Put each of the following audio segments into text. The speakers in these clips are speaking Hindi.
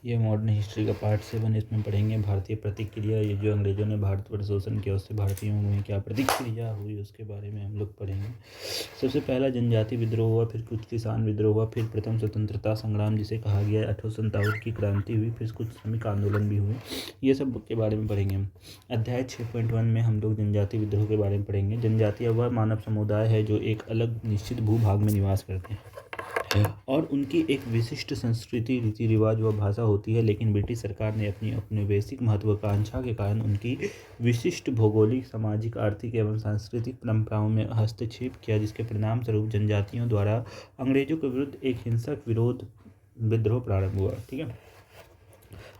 ये मॉडर्न हिस्ट्री का पार्ट 7 इसमें पढ़ेंगे भारतीय प्रतिक्रिया। ये जो अंग्रेज़ों ने भारत पर शोषण किया उससे भारतीयों में क्या प्रतिक्रिया हुई उसके बारे में हम लोग पढ़ेंगे। सबसे पहला जनजाति विद्रोह हुआ, फिर कुछ किसान विद्रोह हुआ, फिर प्रथम स्वतंत्रता संग्राम जिसे कहा गया है 1857 की क्रांति हुई, फिर कुछ श्रमिक आंदोलन भी हुए। ये सब के बारे में पढ़ेंगे हम। अध्याय 6.1 में हम लोग जनजाति विद्रोह के बारे में पढ़ेंगे। जनजाति वह मानव समुदाय है जो एक अलग निश्चित भूभाग में निवास करते हैं और उनकी एक विशिष्ट संस्कृति, रीति रिवाज व भाषा होती है, लेकिन ब्रिटिश सरकार ने अपनी औपनिवेशिक महत्वाकांक्षा के कारण उनकी विशिष्ट भौगोलिक, सामाजिक, आर्थिक एवं सांस्कृतिक परंपराओं में हस्तक्षेप किया, जिसके परिणाम स्वरूप जनजातियों द्वारा अंग्रेजों के विरुद्ध एक हिंसक विद्रोह प्रारंभ हुआ। ठीक है।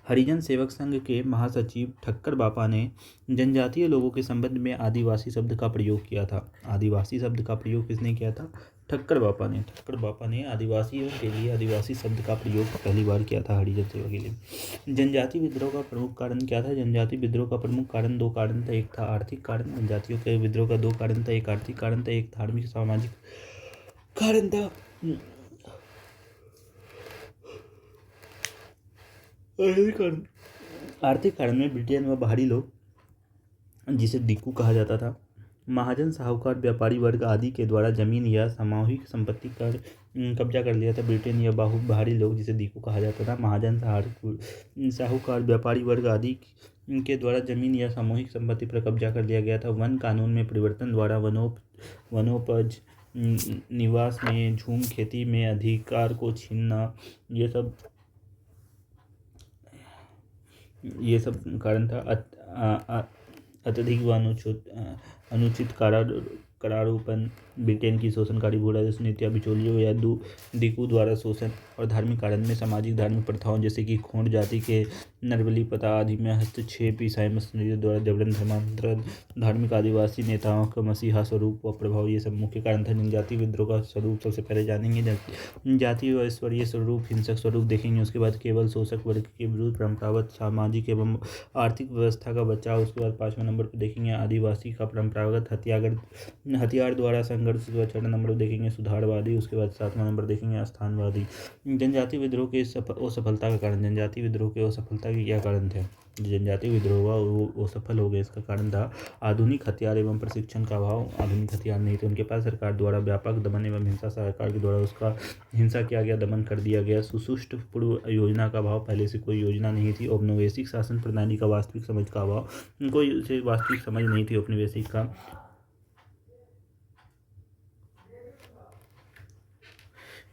हरिजन सेवक संघ के महासचिव ठक्कर बापा ने जनजातीय लोगों के संबंध में आदिवासी शब्द का प्रयोग किया था। आदिवासी शब्द का प्रयोग किसने किया था? ठक्कर बापा ने। ठक्कर बापा ने आदिवासियों के लिए आदिवासी शब्द का प्रयोग पहली बार किया था हरिजन सेवा के लिए। जनजाति विद्रोह का प्रमुख कारण क्या था? जनजाति विद्रोह का प्रमुख कारण दो कारण था। एक था आर्थिक कारण। जनजातियों के विद्रोह का दो कारण था, एक आर्थिक कारण था, एक धार्मिक सामाजिक कारण था। आर्थिक कारण में ब्रिटेन व बाहरी लोग, जिसे दिक्कू कहा जाता था, महाजन, साहूकार, व्यापारी वर्ग आदि के द्वारा जमीन या सामूहिक संपत्ति कर कब्जा कर लिया था। ब्रिटेन या बाहरी लोग, जिसे दिक्कू कहा जाता था, महाजन, साहूकार, व्यापारी वर्ग आदि के द्वारा जमीन या सामूहिक संपत्ति पर कब्जा कर लिया गया था। वन कानून में परिवर्तन द्वारा वनोपज, निवास में झूम, खेती में अधिकार को छीनना, ये सब कारण था। अत्यधिक व अनुचित करारोपण, ब्रिटेन की शोषणकारी भूराजस्व नीतियाँ, बिचौलियों या दिक्कू द्वारा शोषण और धार्मिक कारण में सामाजिक धार्मिक प्रथाओं जैसे कि खोंड जाति के नरबली प्रथा आदि में हस्तक्षेप, ईसाई मिशनरियों द्वारा जबरन धर्मांतरण, धार्मिक आदिवासी नेताओं का मसीहा स्वरूप व प्रभाव, ये सब मुख्य कारण था। जनजाति विद्रोह का स्वरूप सबसे पहले जानेंगे। जाति व ईश्वरीय स्वरूप, हिंसक स्वरूप देखेंगे। उसके बाद केवल शोषक वर्ग के विरुद्ध परंपरागत सामाजिक एवं आर्थिक व्यवस्था का बचाव। उसके बाद 5वें नंबर पर देखेंगे आदिवासी का परंपरागत हथियार द्वारा संघर्ष। उसके बाद 6वें नंबर पर देखेंगे सुधारवादी। उसके बाद 7वां नंबर देखेंगे स्थानवादी। जनजाति विद्रोह के असफलता का कारण। जनजाति विद्रोह के असफलता के क्या कारण थे? जनजाति विद्रोह हुआ वो असफल हो गए, इसका कारण था आधुनिक हथियार एवं प्रशिक्षण का अभाव। आधुनिक हथियार नहीं थे उनके पास। सरकार द्वारा व्यापक दमन एवं हिंसा, सरकार के द्वारा उसका हिंसा किया गया, दमन कर दिया गया। सुष्ठ पूर्व योजना का अभाव, पहले से कोई योजना नहीं थी। औपनिवेशिक शासन प्रणाली का वास्तविक समझ का अभाव, कोई वास्तविक समझ नहीं थी औपनिवेशिक का।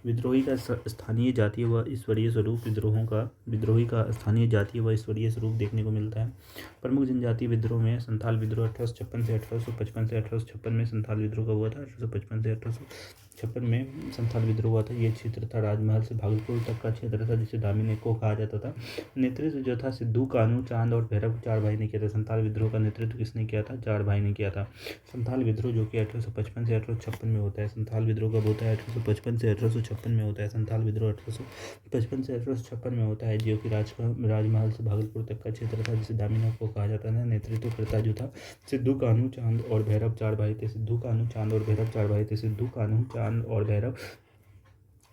विद्रोही का स्थानीय जातीय व ईश्वरीय स्वरूप। विद्रोही का स्थानीय जातीय व ईश्वरीय स्वरूप देखने को मिलता है। प्रमुख जनजातीय विद्रोह में संथाल विद्रोह 1856 से 1855 से 1856 में संथाल विद्रोह का हुआ था। 1855 से 1856 में संथाल विद्रोह हुआ था। ये क्षेत्र था राजमहल से भागलपुर तक का क्षेत्र था, जिसे दामिनी को कहा जाता था। नेतृत्व जो था सिद्धू, कान्हू, चांद और भैरव चार भाई ने किया था। संथाल विद्रोह का नेतृत्व किसने किया था? चार भाई ने किया था। संथाल विद्रोह जो कि 1855 से 1856 में होता है। संथाल विद्रोह कब होता है? 1855 से 1856 में होता है। संथाल विद्रोह 1855 से 1856 में होता है, जो कि राजमहल से भागलपुर तक का क्षेत्र था, जिसे दामिनी को कहा जाता था। नेतृत्वकर्ता जो था सिद्धू, कान्हू, चांद और भैरव चार भाई थे। सिद्धू, कान्हू, चांद और भैरव चार भाई थे। सिद्धू, कान्हू, चांद और भैरव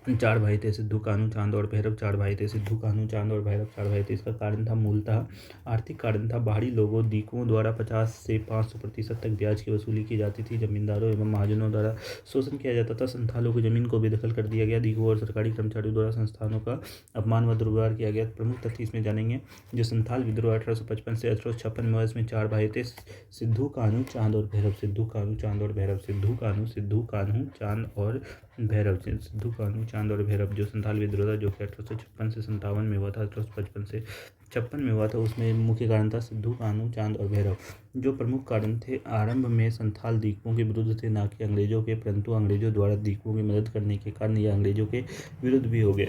चार भाई थे। सिद्धू, कान्हू, चांद और भैरव चार भाई थे। सिद्धू, कान्हू, चांद और भैरव चार भाई थे। इसका कारण था मूलतः आर्थिक कारण था। बाहरी लोगों, दिक्कुओं द्वारा 50 से 500% तक ब्याज की वसूली की जाती थी। जमींदारों एवं महाजनों द्वारा शोषण किया जाता था। संथालों की जमीन को बेदखल कर दिया गया। दिक्कुओं और सरकारी कर्मचारियों द्वारा संस्थानों का अपमान व दुर्व्यवहार किया गया। प्रमुख तथ्य इसमें जानेंगे। जो संथाल विद्रोह 1855 से 1856 में हुआ, इसमें चार भाई थे, सिद्धू, कान्हू, चांद और भैरव। सिद्धू, कान्हू, चांद और भैरव। सिद्धू, कान्हू, चांद और भैरव। सिद्धू, कान्हू, चांद और भैरव जो संथाल विद्रोह था, जो कि 1856 से 57 में हुआ था। 1855 से 56 में हुआ था। उसमें मुख्य कारण था सिद्धू, कान्हू, चांद और भैरव। जो प्रमुख कारण थे, आरंभ में संथाल दिक्कुओं के विरुद्ध थे, ना कि अंग्रेजों के, परंतु अंग्रेजों द्वारा दिक्कुओं की मदद करने के कारण यह अंग्रेजों के विरुद्ध भी हो गए।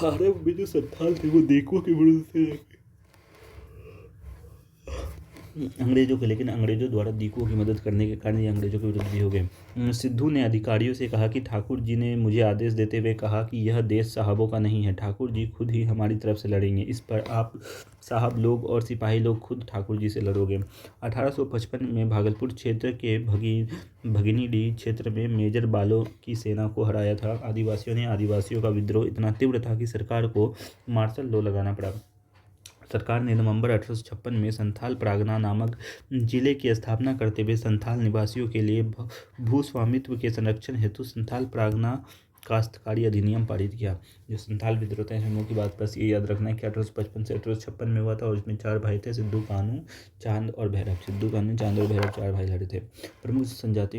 आरंभ में जो संथाल थे वो दिक्कुओं के विरुद्ध थे। अंग्रेजों के, लेकिन अंग्रेजों द्वारा दीकुओं की मदद करने के कारण ये अंग्रेजों के विरुद्ध भी हो गए। सिद्धू ने अधिकारियों से कहा कि ठाकुर जी ने मुझे आदेश देते हुए कहा कि यह देश साहबों का नहीं है, ठाकुर जी खुद ही हमारी तरफ से लड़ेंगे, इस पर आप साहब लोग और सिपाही लोग खुद ठाकुर जी से लड़ोगे। 1855 में भागलपुर क्षेत्र के भगिनीडीह क्षेत्र में मेजर बालो की सेना को हराया था। आदिवासियों का विद्रोह इतना तीव्र था कि सरकार को मार्शल लॉ लगाना पड़ा। सरकार ने नवंबर 1856 में संथाल परगना नामक जिले की स्थापना करते हुए संथाल निवासियों के लिए भूस्वामित्व के संरक्षण हेतु संथाल परगना काश्तकारी अधिनियम पारित किया। जो संथाल विद्रोह थे उनकी की बात बस ये याद रखना है कि 1855 से 1856 में हुआ था और उसमें 4 भाई थे, सिद्धू कानू चांद और भैरव। सिद्धू कानू चांद और भैरव 4 भाई लड़े थे। प्रमुख जनजाति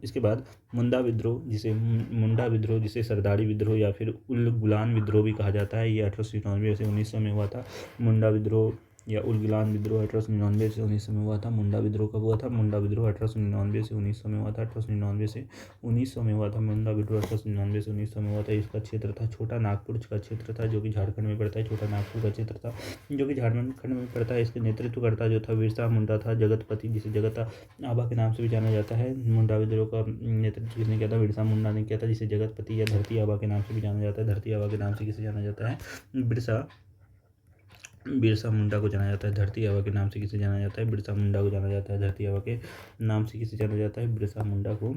इसके बाद मुंडा विद्रोह जिसे सरदारी विद्रोह या फिर उल गुलान विद्रोह भी कहा जाता है, ये 1899 से 1900 में हुआ था। मुंडा विद्रोह या उल गुलान विद्रोह 1899 से 1900 में हुआ था। मुंडा विद्रोह कब हुआ था? मुंडा विद्रोह 1899 से 1900 में हुआ था। 1899 से 1900 में हुआ था मुंडा विद्रोह 1899 से 1900 में हुआ था। इसका क्षेत्र था छोटा नागपुर का क्षेत्र था, जो कि झारखंड में पड़ता है। छोटा नागपुर का क्षेत्र था जो कि झारखंड में पड़ता है। इसके नेतृत्वकर्ता जो था बिरसा मुंडा था, जगतपति जिसे जगत आबा के नाम से भी जाना जाता है। मुंडा विद्रोह का नेतृत्व किसने किया था? बिरसा मुंडा ने किया था, जिसे जगतपति या धरती आबा के नाम से भी जाना जाता है। धरती आबा के नाम से किसे जाना जाता है? बिरसा मुंडा को जाना जाता है। धरती आबा के नाम से किसे जाना जाता है? बिरसा मुंडा को जाना जाता है। धरती आबा के नाम से किसे जाना जाता है? बिरसा मुंडा को जाना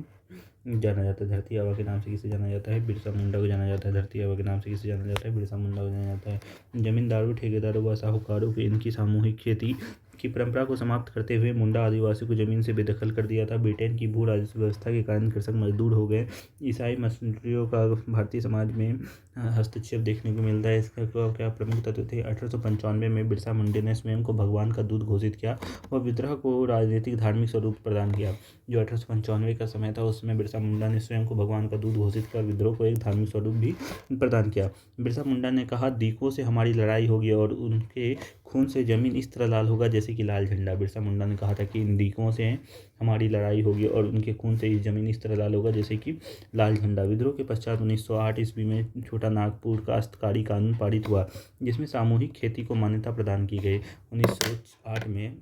जाता है। धरती आबा के नाम से किसे जाना जाता है? बिरसा मुंडा को जाना जाता है। धरती आबा के नाम से किसे जाना जाता है? बिरसा मुंडा को जाना जाता है। जमींदारों, ठेकेदारों व साहूकारों की इनकी सामूहिक खेती की परंपरा को समाप्त करते हुए मुंडा आदिवासियों को जमीन से बेदखल कर दिया था। ब्रिटेन की भू राजस्व व्यवस्था के कारण कृषक मजदूर हो गए। ईसाई मिशनरियों का भारतीय समाज में हस्तक्षेप देखने को मिलता है। इसका क्या प्रमुख तत्व थे? 1895 में बिरसा मुंडा ने स्वयं को भगवान का दूत घोषित किया और विद्रोह को राजनीतिक धार्मिक स्वरूप प्रदान किया। जो 1895 का समय था उसमें बिरसा मुंडा ने स्वयं को भगवान का दूत घोषित कर विद्रोह को एक धार्मिक स्वरूप भी प्रदान किया। बिरसा मुंडा ने कहा, दीकों से हमारी लड़ाई होगी और उनके खून से जमीन इस तरह लाल होगा जैसे कि लाल झंडा। बिरसा मुंडा ने कहा था कि इन दीकों से हमारी लड़ाई होगी और उनके खून से इस जमीन इस तरह लाल होगा जैसे कि लाल झंडा। विद्रोह के पश्चात 1908 ईस्वी में छोटा नागपुर काश्तकारी कानून पारित हुआ, जिसमें सामूहिक खेती को मान्यता प्रदान की गई। 1908 में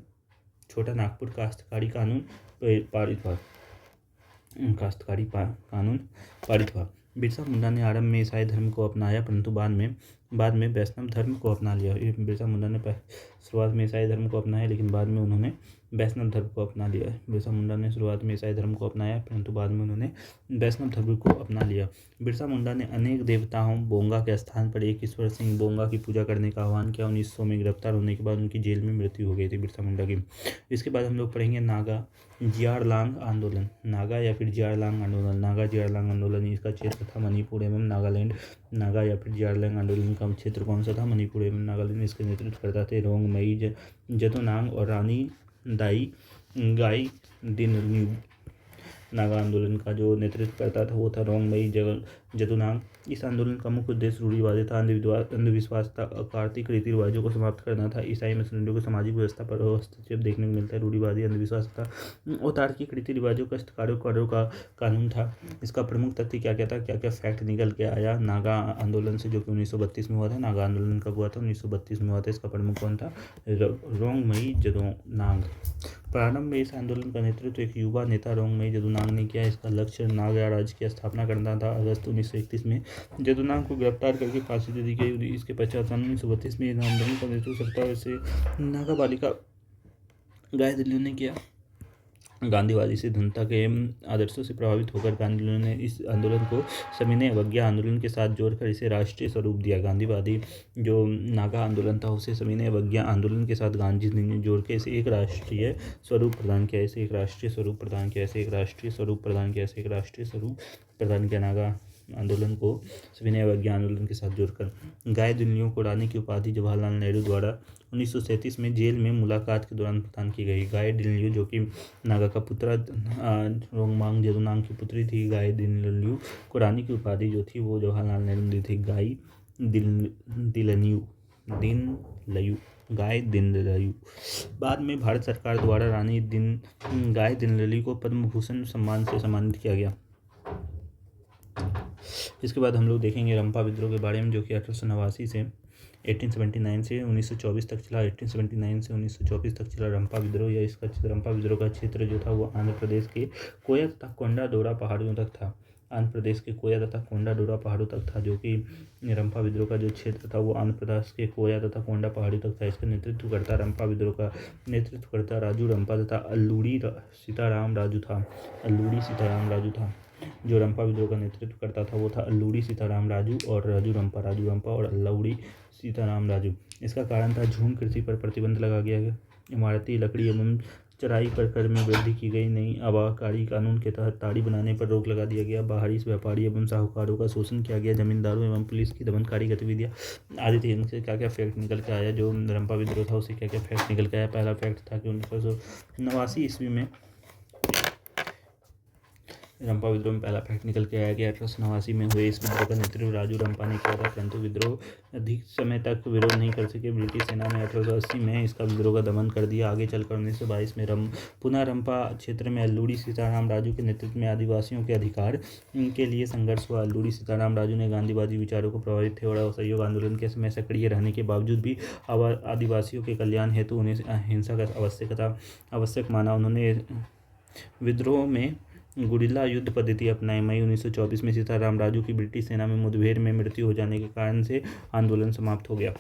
छोटा नागपुर काश्तकारी कानून पारित हुआ। बिरसा मुंडा ने आरंभ में ईसाई धर्म को अपनाया, परंतु बाद में वैष्णव धर्म को अपना लिया। बिरसा मुंडा ने शुरुआत में ईसाई धर्म को अपनाया, लेकिन बाद में उन्होंने वैष्णव धर्म को अपना लिया। बिरसा मुंडा ने शुरुआत में ईसाई धर्म को अपनाया, परंतु बाद में उन्होंने वैष्णव धर्म को अपना लिया। बिरसा मुंडा ने अनेक देवताओं बोंगा के स्थान पर एक ईश्वर सिंह बोंगा की पूजा करने का आह्वान किया। 1900 में गिरफ्तार होने के बाद उनकी जेल में मृत्यु हो गई थी बिरसा मुंडा की। इसके बाद हम लोग पढ़ेंगे नागा जियारलांग आंदोलन। नागा या फिर जियारलांग आंदोलन। नागा जियारलांग आंदोलन इसका क्षेत्र था मणिपुर एवं नागालैंड। नागा या फिर जियारलांग आंदोलन का क्षेत्र कौन सा था? मणिपुर एवं नागालैंड। इसके नेतृत्व करता थे रोंगमई जदोनांग और रानी दाई गाई दिनल्यू। नागा आंदोलन का जो नेतृत्व करता था वो था रोंगमई जदोनांग। इस आंदोलन का मुख्य उद्देश्य रूढ़िवादी था, अंधविश्वास था, अकार्तिक रीति रिवाजों को समाप्त करना था। ईसाई मिशनरियों को सामाजिक व्यवस्था पर हस्तक्षेप देखने को मिलता है। रूढ़िवादी अंधविश्वास था, अतार्किक रीति रिवाजों, कष्टकारों का कानून था। इसका प्रमुख तथ्य क्या क्या था, क्या क्या फैक्ट निकल के आया नागा आंदोलन से, जो कि 1932 में हुआ था। नागा आंदोलन कब हुआ था? 1932 में हुआ था। इसका प्रमुख कौन था? रोंगमई जदोनांग। प्रारंभ में इस आंदोलन का नेतृत्व एक युवा नेता रोंगमई जदोनांग ने किया। इसका लक्ष्य नागा राज्य की स्थापना करना था। अगस्त 1931 में जदोनांग को गिरफ्तार करके फांसी दे दी गई। इसके पश्चात 1932 में इस आंदोलन का नेतृत्व सरकार से नागा बालिका गाय दिल्ली ने किया। गांधीवादी सिद्धांत के आदर्शों से प्रभावित होकर गांधी ने इस आंदोलन को सविनय अवज्ञा आंदोलन के साथ जोड़कर इसे राष्ट्रीय स्वरूप दिया। गांधीवादी जो नागा आंदोलन था उसे सविनय अवज्ञा आंदोलन के साथ गांधी ने जोड़ के इसे एक राष्ट्रीय स्वरूप प्रदान किया। नागा आंदोलन को सविनय अवज्ञा आंदोलन के साथ जोड़कर गाय दिल्लियों को रानी की उपाधि जवाहरलाल नेहरू द्वारा 1937 में जेल में मुलाकात के दौरान प्रदान की गई। गाय दिल्लियों जो कि नागा का पुत्र रोंगमांग जदोनांग की पुत्री थी। गाय दिल्लियों को रानी की उपाधि जो थी वो जवाहरलाल नेहरू ने दी थी। गाय दिनलयू। बाद में भारत सरकार द्वारा रानी गाय दिनलयू को पद्म भूषण सम्मान से सम्मानित किया गया। इसके बाद हम लोग देखेंगे रंपा विद्रोह के बारे में, जो कि 1889 से 1879 से 1924 तक चला। 1879 से 1924 तक चला रंपा विद्रोह। या इसका रंपा विद्रोह का क्षेत्र जो था वो आंध्र प्रदेश के कोया तथा कोंडाडोरा पहाड़ियों तक था। आंध्र प्रदेश के कोया तथा कोंडाडोरा पहाड़ों तक था, जो कि रंपा विद्रोह का जो क्षेत्र था वो आंध्र प्रदेश के कोया तथा कोंडा पहाड़ियों तक था। इसका नेतृत्व करता रंपा विद्रोह का नेतृत्व करता राजू रंपा तथा अल्लूड़ी सीताराम राजू था। अल्लूड़ी सीताराम राजू था। जो रंपा विद्रोह का नेतृत्व करता था वो था अल्लूड़ी सीताराम राजू और राजू रंपा और अल्लूड़ी सीताराम राजू। इसका कारण था झूम कृषि पर प्रतिबंध लगा गया, इमारती लकड़ी एवं चराई पर कर में वृद्धि की गई, नई आबकारी कानून के तहत ताड़ी बनाने पर रोक लगा दिया गया, बाहरी व्यापारी एवं साहूकारों का शोषण किया गया, जमींदारों एवं पुलिस की दमनकारी गतिविधियां आदि थी। इनसे क्या क्या फैक्ट निकल के आया, जो रंपा विद्रोह था उससे क्या क्या फैक्ट निकल के आया। पहला फैक्ट था कि 1989 ईस्वी में रंपा विद्रोह में पहला फैक्ट निकल के आया कि 1889 में हुए इस विद्रोह का नेतृत्व राजू रंपा ने किया था, परंतु विद्रोह अधिक समय तक विरोध नहीं कर सके। ब्रिटिश सेना ने 1880 में इसका विद्रोह का दमन कर दिया। आगे चलकर 1922 में पुनः रंपा क्षेत्र में अल्लूड़ी सीताराम राजू के नेतृत्व में आदिवासियों के अधिकार के लिए संघर्ष हुआ। अल्लूड़ी सीताराम राजू ने गांधीवादी विचारों को प्रभावित थे और असहयोग आंदोलन के समय सक्रिय रहने के बावजूद भी आदिवासियों के कल्याण हेतु उन्हें हिंसा का आवश्यक माना। उन्होंने विद्रोह में गुरिल्ला युद्ध पद्धति अपनाई। मई 1924 में सीताराम राजू की ब्रिटिश सेना में मुठभेड़ में मृत्यु हो जाने के कारण से आंदोलन समाप्त हो गया।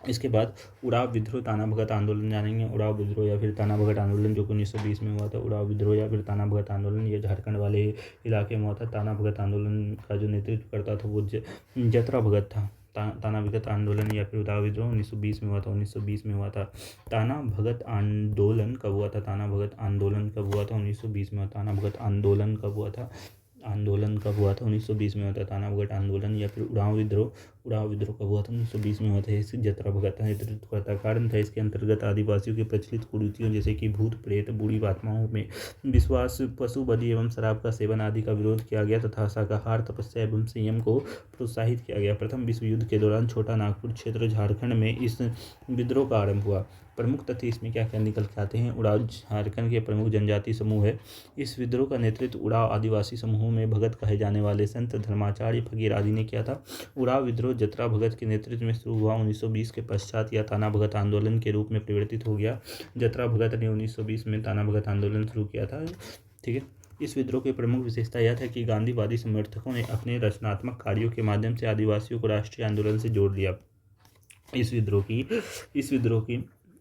इसके बाद उड़ाव विद्रोह ताना भगत आंदोलन जानेंगे। उड़ाव विद्रोह या फिर ताना भगत आंदोलन जो कि 1920 में हुआ था। उड़ाव विद्रोह या फिर ताना भगत आंदोलन ये झारखंड वाले इलाके में हुआ था। ताना भगत आंदोलन का जो नेतृत्व करता था वो जतरा भगत था। ताना भगत आंदोलन या फिर उड़ाव विद्रोह 1920 में हुआ था। 1920 में हुआ था। ताना भगत आंदोलन कब हुआ था? ताना भगत आंदोलन कब हुआ था? 1920 में हुआ। ताना भगत आंदोलन कब हुआ था? 1920 में हुआ था ताना भगत आंदोलन। या फिर उड़ाव विद्रोह कब हुआ था? 1920 में हुआ था। इससे जतरा भगत का नेतृत्व करता। कारण था इसके अंतर्गत आदिवासियों के प्रचलित कुरीतियों जैसे कि भूत प्रेत, बूढ़ी आत्माओं में विश्वास, पशु बलि एवं शराब का सेवन आदि का विरोध किया गया तथा शाकाहार, तपस्या एवं संयम को प्रोत्साहित किया गया। प्रथम विश्व युद्ध के दौरान छोटा नागपुर क्षेत्र झारखंड में इस विद्रोह का आरंभ हुआ। प्रमुख तथ्य इसमें क्या क्या निकल के आते हैं? उड़ाव झारखंड के प्रमुख जनजातीय समूह है। इस विद्रोह का नेतृत्व उड़ाव आदिवासी समूहों में भगत कहे जाने वाले संत धर्माचार्य फकीर आदि ने किया था। उड़ाव विद्रोह जतरा भगत के नेतृत्व में शुरू हुआ। 1920 के पश्चात यह ताना भगत आंदोलन के रूप में परिवर्तित हो गया। जतरा भगत ने 1920 में ताना भगत आंदोलन शुरू किया था। ठीक है। इस विद्रोह की प्रमुख विशेषता यह था कि गांधीवादी समर्थकों ने अपने रचनात्मक कार्यों के माध्यम से आदिवासियों को राष्ट्रीय आंदोलन से जोड़ दिया।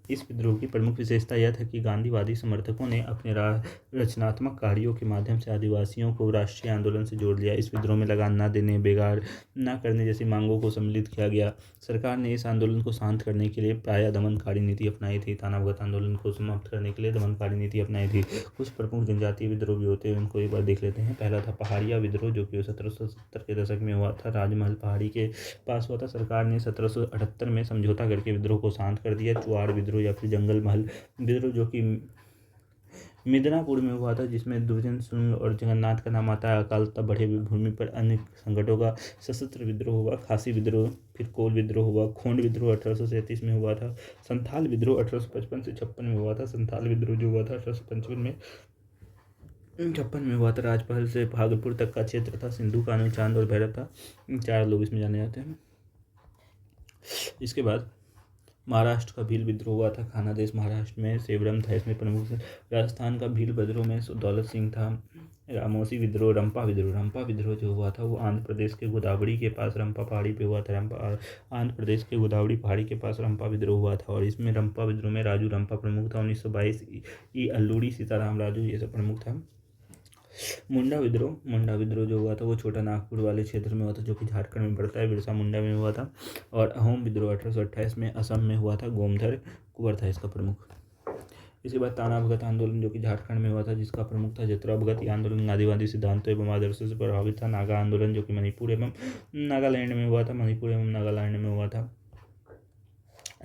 इस विद्रोह की प्रमुख विशेषता यह था कि गांधीवादी समर्थकों ने अपने रचनात्मक कार्यों के माध्यम से आदिवासियों को राष्ट्रीय आंदोलन से जोड़ लिया। इस विद्रोह में लगान न देने, बेगार न करने जैसी मांगों को सम्मिलित किया गया। सरकार ने इस आंदोलन को शांत करने के लिए प्रायः दमनकारी नीति अपनाई थी। ताना भगत आंदोलन को समाप्त करने के लिए दमनकारी नीति अपनाई थी। कुछ प्रमुख जनजातीय विद्रोह भी होते हैं, उनको एक बार देख लेते हैं। पहला था पहाड़िया विद्रोह जो कि 1770 के दशक में हुआ था। राजमहल पहाड़ी के पास हुआ था। सरकार ने 1778 में समझौता करके विद्रोह को शांत कर दिया। चुआड़ विद्रोह या फिर जंगल महल विद्रोह जो कि मिदनापुर में हुआ था, जिसमें दुर्जन सिंह और जगन्नाथ का नाम आता है। अकाल तथा बढ़े भूमि पर अन्य संकटों का सशस्त्र विद्रोह हुआ। खासी विद्रोह, फिर कोल विद्रोह हुआ। खोंड विद्रोह 1837 में हुआ था। संथाल विद्रोह 1855 से 56 में हुआ था। संथाल विद्रोह जो हुआ था 1855 में 56 में हुआ था। राजमहल से भागलपुर तक का क्षेत्र था। सिंधु कानू, चांद और भैरव था। 4 लोग इसमें जाने जाते हैं। इसके बाद महाराष्ट्र का भील विद्रोह हुआ था। खानादेश महाराष्ट्र में सेवरम था इसमें प्रमुख। राजस्थान का भील विद्रोह में दौलत सिंह था। रामोसी विद्रोह, रंपा विद्रोह जो हुआ था वो आंध्र प्रदेश के गोदावरी के पास रंपा पहाड़ी पे हुआ था। आंध्र प्रदेश के गोदावरी पहाड़ी के पास रंपा विद्रोह हुआ था और इसमें रंपा विद्रोह में राजू रंपा प्रमुख था। 1922 अल्लूड़ी सीताराम राजू ये सब प्रमुख था। मुंडा विद्रोह जो हुआ था वो छोटा नागपुर वाले क्षेत्र में हुआ था, जो कि झारखंड में पड़ता है। बिरसा मुंडा में हुआ था। और अहोम विद्रोह 1828 में असम में हुआ था। गोमधर कुंवर था इसका प्रमुख। इसके बाद ताना भगत आंदोलन जो कि झारखंड में हुआ था, जिसका प्रमुख था जतरा भगत। यह आंदोलन आदिवासी सिद्धांतों एवं आदर्शों से प्रभावित था। नागा आंदोलन जो कि मणिपुर एवं नागालैंड में हुआ था।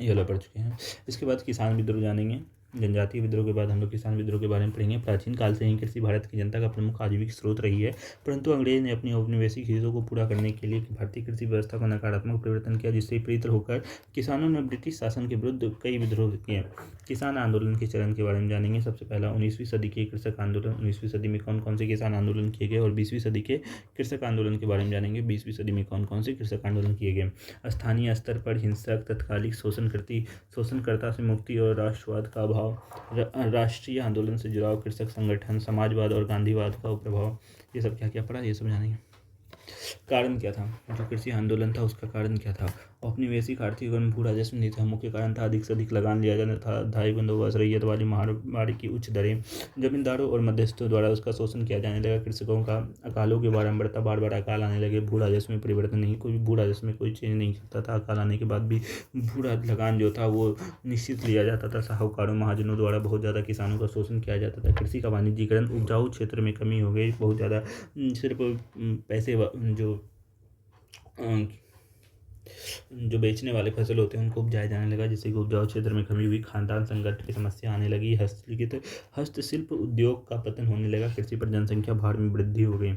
ये वाला पढ़ चुके हैं। इसके बाद किसान विद्रोह जानेंगे। जनजातीय विद्रोह के बाद हम लोग किसान विद्रोह के बारे में पढ़ेंगे। प्राचीन काल से ही कृषि भारत की जनता का प्रमुख आजीविका स्रोत रही है, परंतु अंग्रेज ने अपनी औपनिवेशिक हितों को पूरा करने के लिए भारतीय कृषि व्यवस्था को नकारात्मक परिवर्तन किया, जिससे प्रेरित होकर किसानों ने ब्रिटिश शासन के विरुद्ध कई विद्रोह किए। किसान आंदोलन के चरण के बारे में जानेंगे। सबसे पहला 19वीं सदी के कृषक आंदोलन। 19वीं सदी में कौन कौन से किसान आंदोलन किए गए और 20वीं सदी के कृषक आंदोलन के बारे में जानेंगे। 20वीं सदी में कौन कौन से कृषक आंदोलन किए गए। स्थानीय स्तर पर हिंसक, तत्कालिक शोषणकर्ता से मुक्ति और राष्ट्रवाद का अभाव, राष्ट्रीय आंदोलन से जुड़ाव, कृषक संगठन, समाजवाद और गांधीवाद का प्रभाव, ये सब क्या क्या पढ़ा, ये सब जानेंगे। कारण क्या था, जो कृषि आंदोलन था उसका कारण क्या था। औपनिवेशिक आर्थिक एवं भू राजस्व नीति था। मुख्य कारण था अधिक से अधिक लगान लिया जाना था, धाई बंदोबस्त, रैयत वाली महामारी की उच्च दरें, जमींदारों और मध्यस्थों द्वारा उसका शोषण किया जाने लगा। कृषकों का अकालों की बारंबारता, बार बार अकाल आने लगे। भू राजस्व में परिवर्तन नहीं, कोई भू राजस्व में कोई चेंज नहीं करता था। अकाल आने के बाद भी भू लगान जो था वो निश्चित लिया जाता था। साहूकारों, महाजनों द्वारा बहुत ज़्यादा किसानों का शोषण किया जाता था। कृषि का वाणिज्यीकरण, उपजाऊ क्षेत्र में कमी हो गई बहुत ज़्यादा। सिर्फ पैसे जो बेचने वाले फसल होते हैं उनको उपजाया जाने लगा, जिससे कि उपजाऊ क्षेत्र में कमी हुई। खानदान संकट की समस्या आने लगी। हस्तशिल्प उद्योग का पतन होने लगा। कृषि पर जनसंख्या भार में वृद्धि हो गई।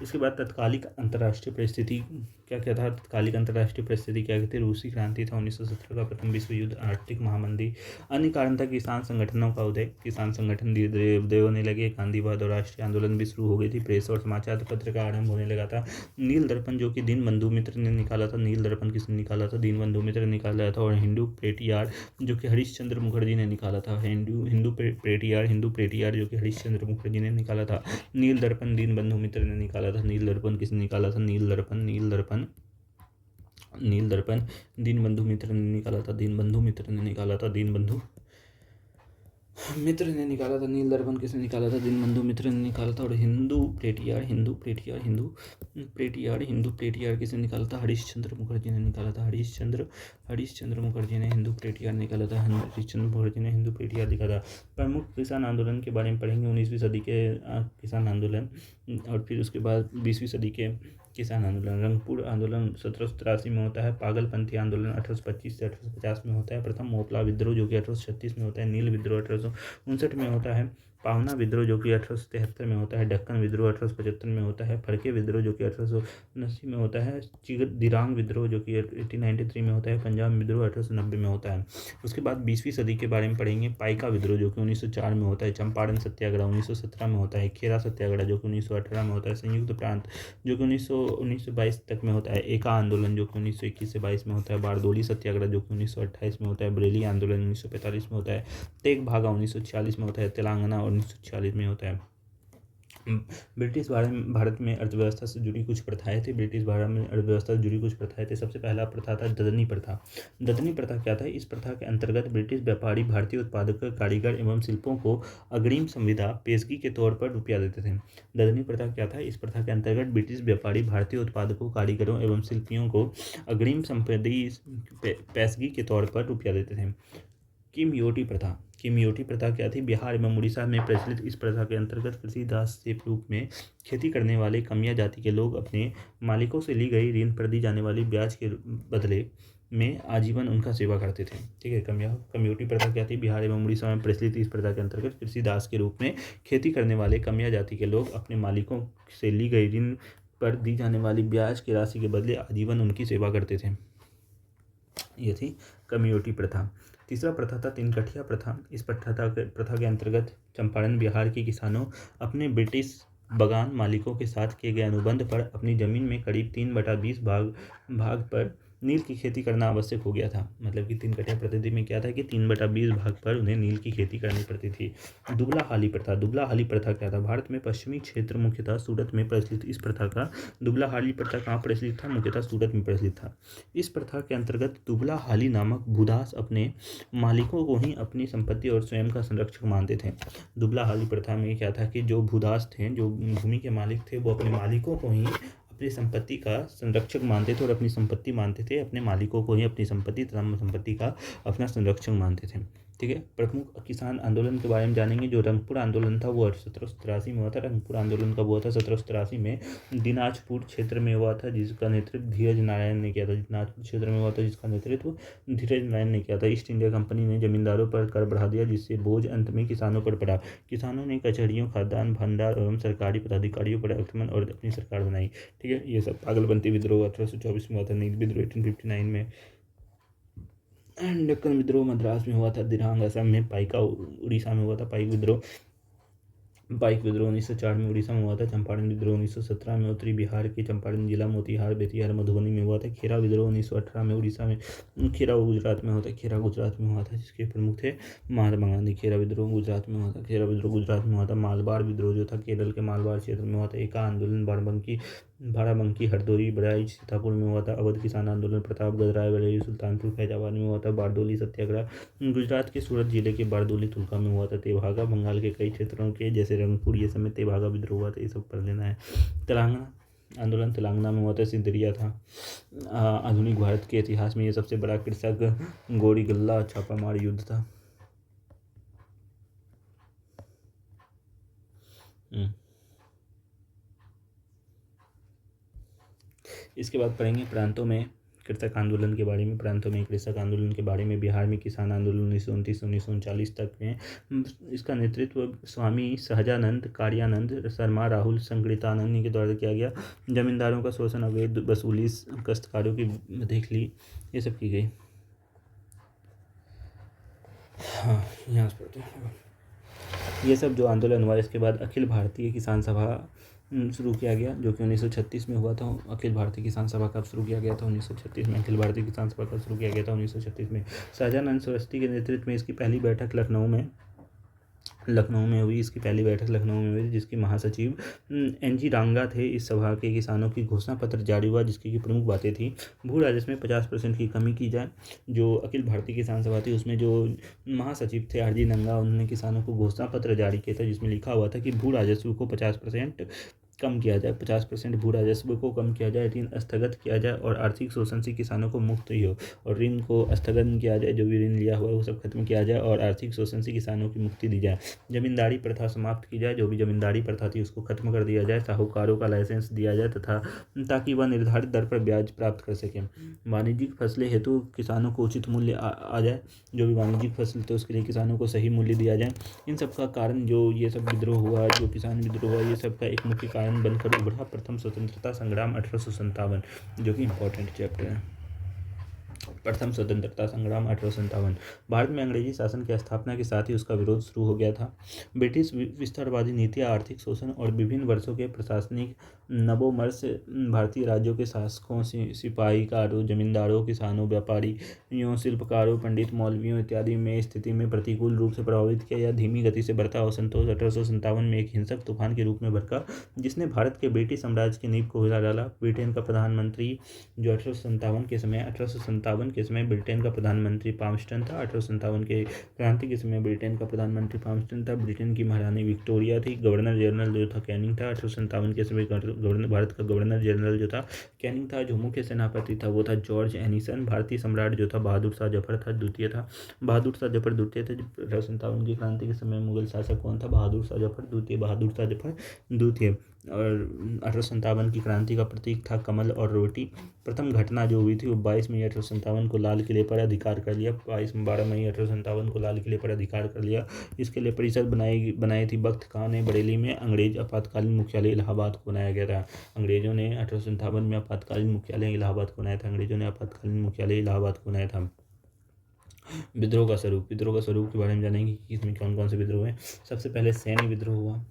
इसके बाद तत्कालिक अंतर्राष्ट्रीय परिस्थिति क्या क्या था। तत्कालिक अंतर्राष्ट्रीय परिस्थिति क्या कहती है। रूसी क्रांति था 1917 का, प्रथम विश्व युद्ध, आर्थिक महामंदी। अन्य कारण था किसान संगठनों का उदय। किसान संगठन धीरे धीरे होने लगे। गांधीवाद और राष्ट्रीय आंदोलन भी शुरू हो गई थी। प्रेस और समाचार पत्र का आरंभ होने लगा था। नील दर्पण जो कि दीनबंधु मित्र ने निकाला था। नील दर्पण किसने निकाला था, दीनबंधु मित्र ने निकाला था। और हिंदू पेटियार जो कि हरीशचंद्र मुखर्जी ने निकाला था। हिंदू पेटियार जो कि हरीशचंद्र मुखर्जी ने निकाला था। नील दर्पण दीनबंधु मित्र ने निकाला था। नील दर्पण किसने निकाला था, नील दर्पण दीनबंधु मित्र ने निकाला था। दीनबंधु मित्र ने निकाला था। दीनबंधु मित्र ने निकाला था। नील दर्पण किसने निकाला था, दीनबंधु मित्र ने निकाला था। और हिंदू प्लेटियार किसने निकाला था, हरीशचंद्र मुखर्जी ने निकाला था। हरीशचंद्र मुखर्जी ने हिंदू प्लेटियार निकाला था। हरीशचंद्र मुखर्जी ने हिंदू प्लेटियार लिखा था। प्रमुख किसान आंदोलन के बारे में पढ़ेंगे। 19वीं सदी के किसान आंदोलन और फिर उसके बाद 20वीं सदी के किसान आंदोलन। रंगपुर आंदोलन 1783 में होता है। पागलपंथी आंदोलन 1825 से 1850 में होता है। प्रथम मोपला विद्रोह जो कि 1836 में होता है। नील विद्रोह 1859 में होता है। पावना विद्रोह जो कि 1873 में होता है। दक्कन विद्रोह 1875 में होता है। फड़के विद्रोह जो कि 1879 में होता है। दिरांग विद्रोह जो कि 1893 में होता है। पंजाब विद्रोह 1890 में होता है। उसके बाद 20वीं सदी के बारे में पढ़ेंगे। पाइका विद्रोह जो कि 1904 में होता है। चंपारण सत्याग्रह 1917 में होता है। खेरा सत्याग्रह जो कि 1918 में होता है। संयुक्त प्रांत जो कि 1922 तक में होता है। एका आंदोलन जो कि 1921 से 22 में होता है। बारदोली सत्याग्रह जो कि 1928 में होता है। बरेली आंदोलन 1945 में होता है। तेग भागा 1946 में होता है। तेलंगाना 1946 में होता है। ब्रिटिश भारत में अर्थव्यवस्था से जुड़ी कुछ प्रथाएं थी। सबसे पहला प्रथा था ददनी प्रथा। ददनी प्रथा क्या था, इस प्रथा के अंतर्गत ब्रिटिश व्यापारी भारतीय उत्पादक, कारीगर एवं शिल्पों को अग्रिम संविदा पेशगी के तौर पर रुपया देते थे। ददनी प्रथा क्या था, इस प्रथा के अंतर्गत ब्रिटिश व्यापारी भारतीय उत्पादकों, कारीगरों एवं शिल्पियों को अग्रिम संपत्ति पेशगी के तौर पर रुपया देते थे। किमियोटी प्रथा क्या थी, बिहार एवं उड़ीसा में प्रचलित इस प्रथा के अंतर्गत कृषि दास के रूप में खेती करने वाले कमिया जाति के लोग अपने मालिकों से ली गई ऋण पर दी जाने वाली ब्याज के बदले में आजीवन उनका सेवा करते थे। ठीक है, कमियोटी प्रथा क्या थी, बिहार एवं उड़ीसा में प्रचलित इस प्रथा के अंतर्गत कृषि दास के रूप में खेती करने वाले कमिया जाति के लोग अपने मालिकों से ली गई ऋण पर दी जाने वाली ब्याज की राशि के बदले आजीवन उनकी सेवा करते थे। ये थी कमियोटी प्रथा। तीसरा प्रथा था तिनकठिया प्रथा। इस प्रथा के अंतर्गत चंपारण बिहार के किसानों अपने ब्रिटिश बगान मालिकों के साथ किए गए अनुबंध पर अपनी जमीन में करीब 3/20 भाग पर नील की खेती करना आवश्यक हो गया था। मतलब कि तिनकठिया पद्धति में क्या था कि 3/20 भाग पर उन्हें नील की खेती करनी पड़ती थी। दुबला हाली प्रथा क्या था, भारत में पश्चिमी क्षेत्र मुख्यतः सूरत में प्रचलित इस प्रथा का दुबला हाली प्रथा कहाँ प्रचलित था, मुख्यतः सूरत में प्रचलित था। इस प्रथा के अंतर्गत दुबला हाली नामक भूदास अपने मालिकों को ही अपनी संपत्ति और स्वयं का संरक्षक मानते थे। दुबला हाली प्रथा में क्या था कि जो भूदास थे, जो भूमि के मालिक थे, वो अपने मालिकों को ही अपनी संपत्ति का संरक्षक मानते थे और अपनी संपत्ति मानते थे अपने मालिकों को ही अपनी संपत्ति तथा संपत्ति का अपना संरक्षक मानते थे। ठीक है। प्रमुख किसान आंदोलन के बारे में जानेंगे। जो रंगपुर आंदोलन था वो 1783 में हुआ था। रंगपुर आंदोलन कब हुआ था? 1783 में दिनाजपुर क्षेत्र में हुआ था, जिसका नेतृत्व धीरज नारायण ने किया था। दिनाजपुर क्षेत्र में हुआ था, जिसका नेतृत्व धीरज नारायण ने किया था। ईस्ट इंडिया कंपनी ने जमींदारों पर कर बढ़ा दिया, जिससे बोझ अंत में किसानों पर पड़ा। किसानों ने कचहरियों, खाद्यान्न भंडार एवं सरकारी पदाधिकारियों पर आक्रमण और अपनी सरकार बनाई। ठीक है। ये सब पागलपंती विद्रोह 1824 में हुआ था। नील विद्रोह 1859 में। डेक्कन विद्रोह मद्रास में हुआ था। दिरांग असम में। पाइका उड़ीसा में हुआ था। पाइक विद्रोह 1904 में उड़ीसा में हुआ था। चंपारण विद्रोह 1917 में उत्तरी बिहार के चंपारण जिला, मोतिहार, बेतिहार, मधुबनी में हुआ था। खेरा विद्रोह 1918 में उड़ीसा में। खेरा गुजरात में हुआ था। खेरा गुजरात में हुआ था, जिसके प्रमुख थे महात्मा गांधी। खेरा विद्रोह गुजरात में हुआ था। खेरा विद्रोह गुजरात में हुआ था। मालबार विद्रोह जो था केरल के मालबार क्षेत्र में हुआ था। एका आंदोलन बाराबंकी, हरदोई, बहराइच, सीतापुर में हुआ था। अवध किसान आंदोलन प्रतापगढ़, रायबरेली, सुल्तानपुर, फैजाबाद में हुआ था। बारडोली सत्याग्रह गुजरात के सूरत जिले के बारडोली तुलका में हुआ था। तेभागा बंगाल के कई क्षेत्रों के जैसे रंगपुर ये सब में तेभागा विद्रोह हुआ था। ये सब पढ़ लेना है। तेलंगाना आंदोलन तेलंगाना में हुआ था। सिंदरिया था। आधुनिक भारत के इतिहास में ये सबसे बड़ा कृषक गोरीगल्ला छापामार युद्ध था। इसके बाद पढ़ेंगे प्रांतों में कृषक आंदोलन के बारे में। प्रांतों में कृषक आंदोलन के बारे में। बिहार में किसान आंदोलन 1929-1939 तक में। इसका नेतृत्व स्वामी सहजानंद, कार्यानंद शर्मा, राहुल संकृतानंद के द्वारा किया गया। जमींदारों का शोषण, अवैध वसूली, काश्तकारों की देख ली, ये सब की गई। हाँ, यहाँ से पढ़ते हैं। ये सब जो आंदोलन हुआ, इसके बाद अखिल भारतीय किसान सभा शुरू किया गया, जो कि 1936 में हुआ था। अखिल भारतीय किसान सभा कब शुरू किया गया था? 1936 में। अखिल भारतीय किसान सभा कब शुरू किया गया था? 1936 में। सहजानंद सरस्वती के नेतृत्व में इसकी पहली बैठक लखनऊ में हुई। इसकी पहली बैठक लखनऊ में हुई, जिसकी महासचिव NG रांगा थे। इस सभा के किसानों की घोषणा पत्र जारी हुआ, जिसकी की प्रमुख बातें थी। भू राजस्व में 50% की कमी की जाए। जो अखिल भारतीय किसान सभा थी, उसमें जो महासचिव थे RG नंगा, उन्होंने किसानों को घोषणा पत्र जारी किया था, जिसमें लिखा हुआ था कि भू राजस्व को 50% कम किया जाए। 50% भू राजस्व को कम किया जाए, ऋण स्थगित किया जाए और आर्थिक शोषण से किसानों को मुक्ति हो। और ऋण को स्थगन किया जाए, जो भी ऋण लिया हुआ है वो सब खत्म किया जाए और आर्थिक शोषण से किसानों की मुक्ति दी जाए। जमींदारी प्रथा समाप्त की जाए, जो भी जमींदारी प्रथा थी उसको खत्म कर दिया जाए। साहूकारों का लाइसेंस दिया जाए तथा ताकि वह निर्धारित दर पर ब्याज प्राप्त कर सकें। वाणिज्यिक फसलें हेतु किसानों को उचित मूल्य आ जाए। जो भी वाणिज्यिक फसल थे उसके लिए किसानों को सही मूल्य दिया जाए। इन सब का कारण जो ये सब विद्रोह हुआ, जो किसान विद्रोह हुआ, ये सब का एक मुख्य कारण बनकर उभरा प्रथम स्वतंत्रता संग्राम 1857, जो कि इंपॉर्टेंट चैप्टर है। प्रथम स्वतंत्रता संग्राम 1857। भारत में अंग्रेजी शासन की स्थापना के साथ ही उसका विरोध शुरू हो गया था। ब्रिटिश विस्तारवादी नीतियाँ, आर्थिक शोषण और विभिन्न वर्षों के प्रशासनिक नवोमर्श भारतीय राज्यों के शासकों, सिपाहीकारों, जमींदारों, किसानों, व्यापारियों, शिल्पकारों, पंडित, मौलवियों इत्यादि में स्थिति में प्रतिकूल रूप से प्रभावित किया। या धीमी गति से बढ़ता असंतोष 1857 में एक हिंसक तूफान के रूप में भड़का, जिसने भारत के ब्रिटिश साम्राज्य की नींव को हिला डाला। ब्रिटेन का प्रधानमंत्री जो 1857 के समय ब्रिटेन का प्रधानमंत्री पामस्टन था। 1857 के क्रांति के समय ब्रिटेन का प्रधानमंत्री पामस्टन था। ब्रिटेन की महारानी विक्टोरिया थी। गवर्नर जनरल जो था कैनिंग था। 1857 के समय भारत का गवर्नर जनरल जो था कैनिंग था। जो मुख्य सेनापति था वो था जॉर्ज एनिसन। भारतीय सम्राट जो था बहादुर शाह जफर था, द्वितीय था। बहादुर शाह जफर द्वितीय थे। 1857 की क्रांति के समय मुगल शासक कौन था? बहादुर शाह जफर द्वितीय। बहादुर शाह जफर द्वितीय। और 1857 की क्रांति का प्रतीक था कमल और रोटी। प्रथम घटना जो हुई थी वो 22 मई 1857 को लाल किले पर अधिकार कर लिया। 12 मई 1857 को लाल किले पर अधिकार कर लिया। इसके लिए परिषद बनाई थी बख्त खान ने बरेली में। अंग्रेज आपातकालीन मुख्यालय इलाहाबाद को बनाया गया था। अंग्रेजों ने 1857 में आपातकालीन मुख्यालय इलाहाबाद को बनाया था। अंग्रेजों ने आपातकालीन मुख्यालय इलाहाबाद को बनाया था। विद्रोह का स्वरूप के बारे में जानेंगे कि इसमें कौन कौन से विद्रोह हैं। सबसे पहले सैन्य विद्रोह हुआ।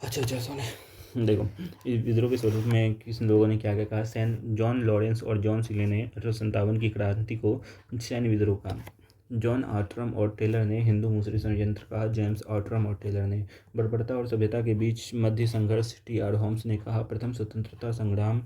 अच्छा सुने, देखो इस विद्रोह के स्वरूप में किस लोगों ने क्या क्या कहा। जॉन लॉरेंस और जॉन सिले ने 1857 की क्रांति को सैन्य विद्रोह कहा। जॉन आर्ट्रम और टेलर ने हिंदू मुसरी षड्यंत्र कहा। जेम्स आर्ट्रम और टेलर ने बर्बरता और सभ्यता के बीच मध्य संघर्ष TR होम्स ने कहा। प्रथम स्वतंत्रता संग्राम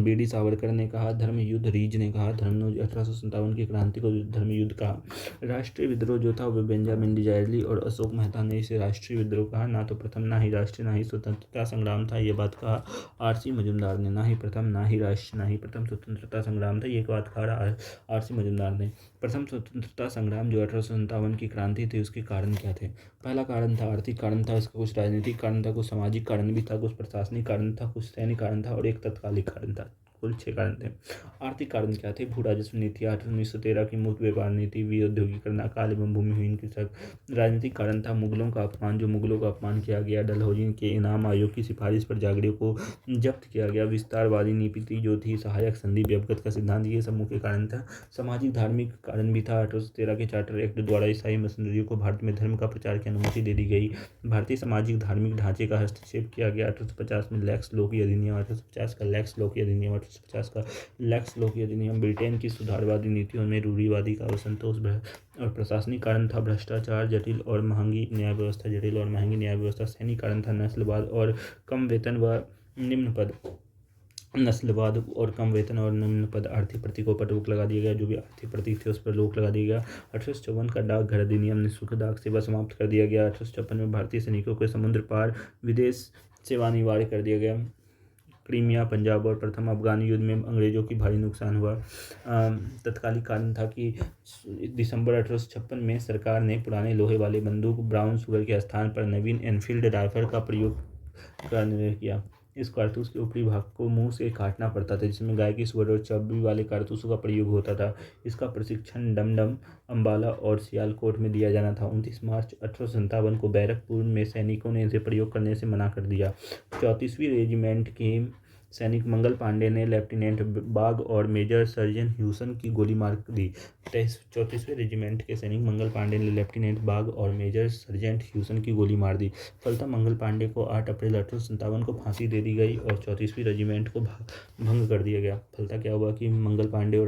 BD सावरकर ने कहा। धर्म युद्ध रीज ने कहा। धर्मयुद्ध 1857 की क्रांति को धर्म युद्ध कहा। राष्ट्रीय विद्रोह जो था वो बेंजामिन डिजायरली और अशोक मेहता ने इसे राष्ट्रीय विद्रोह कहा। ना तो प्रथम, ना ही राष्ट्रीय, ना ही स्वतंत्रता संग्राम था, ये बात कहा RC मजुमदार ने। ना ही प्रथम, ना ही राष्ट्रीय, ना ही प्रथम स्वतंत्रता संग्राम था, ये बात कहा RC मजुमदार ने। प्रथम स्वतंत्रता स्वतंत्रता संग्राम जो 1857 की क्रांति थी उसके कारण क्या थे। पहला कारण था आर्थिक कारण था, इसका कुछ राजनीतिक कारण था, कुछ सामाजिक कारण भी था, कुछ प्रशासनिक कारण था, कुछ सैनिक कारण था और एक तत्कालिक कारण था। कुल 6 कारण थे। आर्थिक कारण क्या थे। भू राजस्व नीति 1913 की मुक्त व्यापार नीति, विऔद्योगिकरण, अकाल एवं भूमिहीन कृषक। राजनीतिक कारण था मुगलों का अपमान, जो मुगलों का अपमान किया गया, डलहौजी के इनाम आयोग की सिफारिश पर जागीरों को जब्त किया गया, विस्तारवादी नीति जो थी, सहायक संधि, व्यवगत का सिद्धांत, ये सब मुख्य कारण था। सामाजिक धार्मिक कारण भी था। 1813 के चार्टर एक्ट द्वारा ईसाई मिशनरियों को भारत में धर्म का प्रचार की अनुमति दे दी गई। भारतीय सामाजिक धार्मिक ढांचे का हस्तक्षेप किया गया। 1850 में लैक्स लोकी अधिनियम, 1850 का लैक्स लोकी अधिनियम, 1850 का लैक्स लोकी अधिनियम। ब्रिटेन की सुधारवादी नीतियों में रूढ़िवादी का असंतोष और प्रशासनिक कारण था भ्रष्टाचार, जटिल और महंगी न्याय व्यवस्था। सैनिक कारण था नस्लवाद और कम वेतन व निम्न पद। निम्न पद। आर्थिक प्रतीकों पर रोक लगा दिया गया, जो भी आर्थिक प्रतीक थे उस पर रोक लगा दिया गया। 1854 का डाकघर अधिनियम, निःशुल्क डाक सेवा समाप्त कर दिया गया। 1856 में भारतीय सैनिकों को समुद्र पार विदेश सेवा अनिवार्य कर दिया गया। क्रीमिया, पंजाब और प्रथम अफगान युद्ध में अंग्रेजों की भारी नुकसान हुआ। तत्कालिक कारण था कि दिसंबर 1856 में सरकार ने पुराने लोहे वाले बंदूक ब्राउन शुगर के स्थान पर नवीन एनफील्ड राइफल का प्रयोग का निर्णय किया। इस कारतूस के ऊपरी भाग को मुंह से काटना पड़ता था, जिसमें गाय की सुअर और चर्बी वाले कारतूसों का प्रयोग होता था। इसका प्रशिक्षण डमडम, अम्बाला और सियालकोट में दिया जाना था। 29 मार्च 1857 को बैरकपुर में सैनिकों ने इसे प्रयोग करने से मना कर दिया। 34वीं रेजिमेंट के सैनिक मंगल पांडे ने लेफ्टिनेंट बाग और मेजर सर्जन ह्यूसन की गोली मार दी। 34वें रेजिमेंट के सैनिक मंगल पांडे ने लेफ्टिनेंट बाग और मेजर सर्जेंट ह्यूसन की गोली मार दी। फलतः मंगल पांडे को 8 अप्रैल 1857 को फांसी दे दी गई और 34वीं रेजिमेंट को भंग कर दिया गया। फलतः क्या हुआ कि मंगल पांडे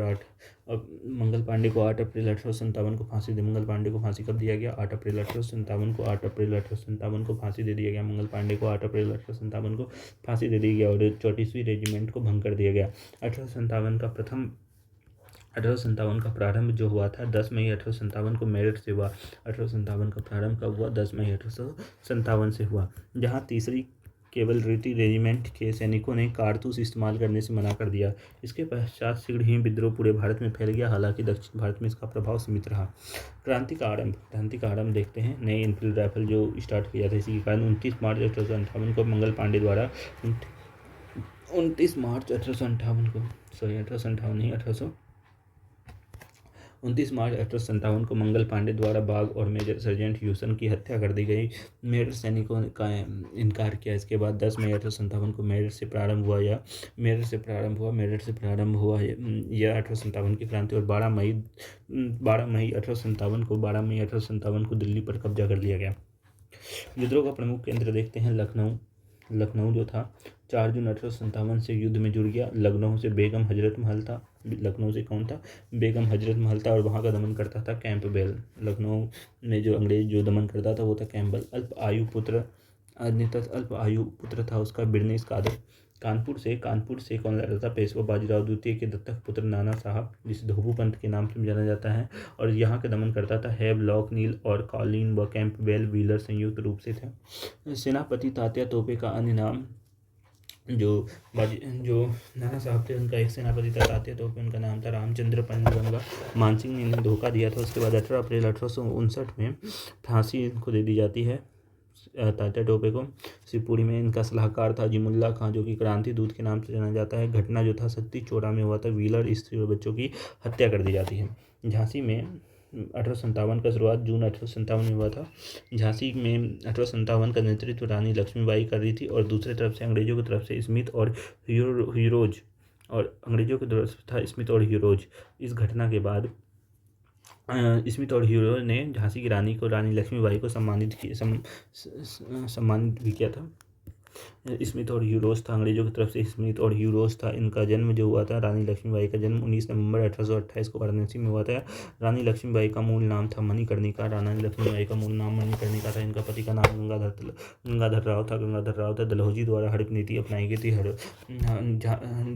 को 8 अप्रैल 1857 को फांसी दे मंगल पांडे को फांसी कब दिया गया? 8 अप्रैल 1857 को फांसी दे दिया गया। मंगल पांडे को 8 अप्रैल 1857 को फांसी दे दी गया और 34वीं रेजिमेंट को भंग कर दिया गया। 1857 का प्रारंभ जो हुआ था 10 मई 1857 को मेरठ से हुआ। 1857 का प्रारंभ कब हुआ? 10 मई 1857 से हुआ, जहां तीसरी कैवलरी रेजिमेंट के सैनिकों ने कारतूस इस्तेमाल करने से मना कर दिया। इसके पश्चात शीघ्र ही विद्रोह पूरे भारत में फैल गया, हालांकि दक्षिण भारत में इसका प्रभाव सीमित रहा। क्रांति का आरंभ देखते हैं। नए एनफील्ड राइफल जो स्टार्ट किया था, इसी के कारण 29 मार्च 1858 को मंगल पांडे द्वारा 29 मार्च 1857 को मंगल पांडे द्वारा बाग और मेजर सर्जेंट ह्यूसन की हत्या कर दी गई। मेरठ सैनिकों का इनकार किया। इसके बाद 10 मई 1857 को मेरठ से प्रारंभ हुआ यह 1857 की क्रांति और 12 मई 1857 को दिल्ली पर कब्जा कर लिया गया। विद्रोह का प्रमुख केंद्र देखते हैं। लखनऊ जो था 4 जून 1857 से युद्ध में जुड़ गया। लखनऊ से बेगम हजरत महल था। लखनऊ से कौन था? बेगम हजरत महल था और वहाँ का दमन करता था कैंपबेल। लखनऊ में जो अंग्रेज जो दमन करता था वो था कैंपबेल। अल्प आयु पुत्र था उसका बिरनीस कादर। कानपुर से कौन लड़ा था? पेशवा बाजीराव द्वितीय के दत्तक पुत्र नाना साहब, जिसे धोबू पंथ के नाम से जाना जाता है, और यहाँ के दमन करता था हैवलॉक नील और कॉलिन व कैंपबेल व्हीलर संयुक्त रूप से थे। सेनापति तात्या तोपे का अन्य नाम जो नाना साहब थे, उनका एक सेनापति था तात्या तोपे, उनका नाम था रामचंद्र पंजगंगा। मानसिंह ने इन्हें धोखा दिया था। उसके बाद 18 अप्रैल 1859 में फांसी इनको दे दी जाती है तात्या टोपे को। शिवपुरी में इनका सलाहकार था अजीमुल्ला खां, जो कि क्रांति दूत के नाम से जाना जाता है। घटना जो था सत्ती चौरा में हुआ था। व्हीलर स्त्री और बच्चों की हत्या कर दी जाती है। झांसी में 1857 का शुरुआत जून 1857 में हुआ था। झांसी में 1857 का नेतृत्व रानी लक्ष्मीबाई कर रही थी और दूसरी तरफ से अंग्रेजों की तरफ से स्मिथ और ह्यूरोज। इस घटना के बाद स्मिथ और ह्यूरोज ने झांसी की रानी लक्ष्मीबाई को सम्मानित भी किया था। स्मिथ और ह्यूरोज था, अंग्रेजों की तरफ से स्मिथ और ह्यूरोज था। इनका जन्म जो हुआ था, रानी लक्ष्मीबाई का जन्म 19 नवंबर 1828 को वाराणसी में हुआ था। रानी लक्ष्मीबाई का मूल नाम था मणिकर्णिका। इनका पति का नाम गंगाधर राव था। डलहौजी द्वारा हड़प नीति अपनाई गई थी।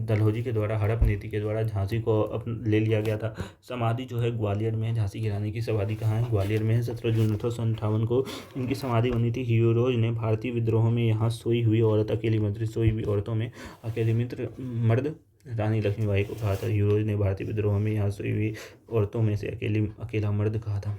डलहौजी के द्वारा हड़प नीति के द्वारा झांसी को ले लिया गया था। समाधि जो है ग्वालियर में है। झांसी की रानी की समाधि कहाँ है? ग्वालियर में है। 17 जून 1858 को इनकी समाधि बनी थी। ह्यूरोज ने भारतीय विद्रोह में यहाँ सोई हुई औरतों में अकेले मित्र मर्द रानी लक्ष्मीबाई को कहा था। यूरोज ने भारतीय विद्रोह में यहाँ सोई हुई औरतों में से अकेला मर्द कहा था।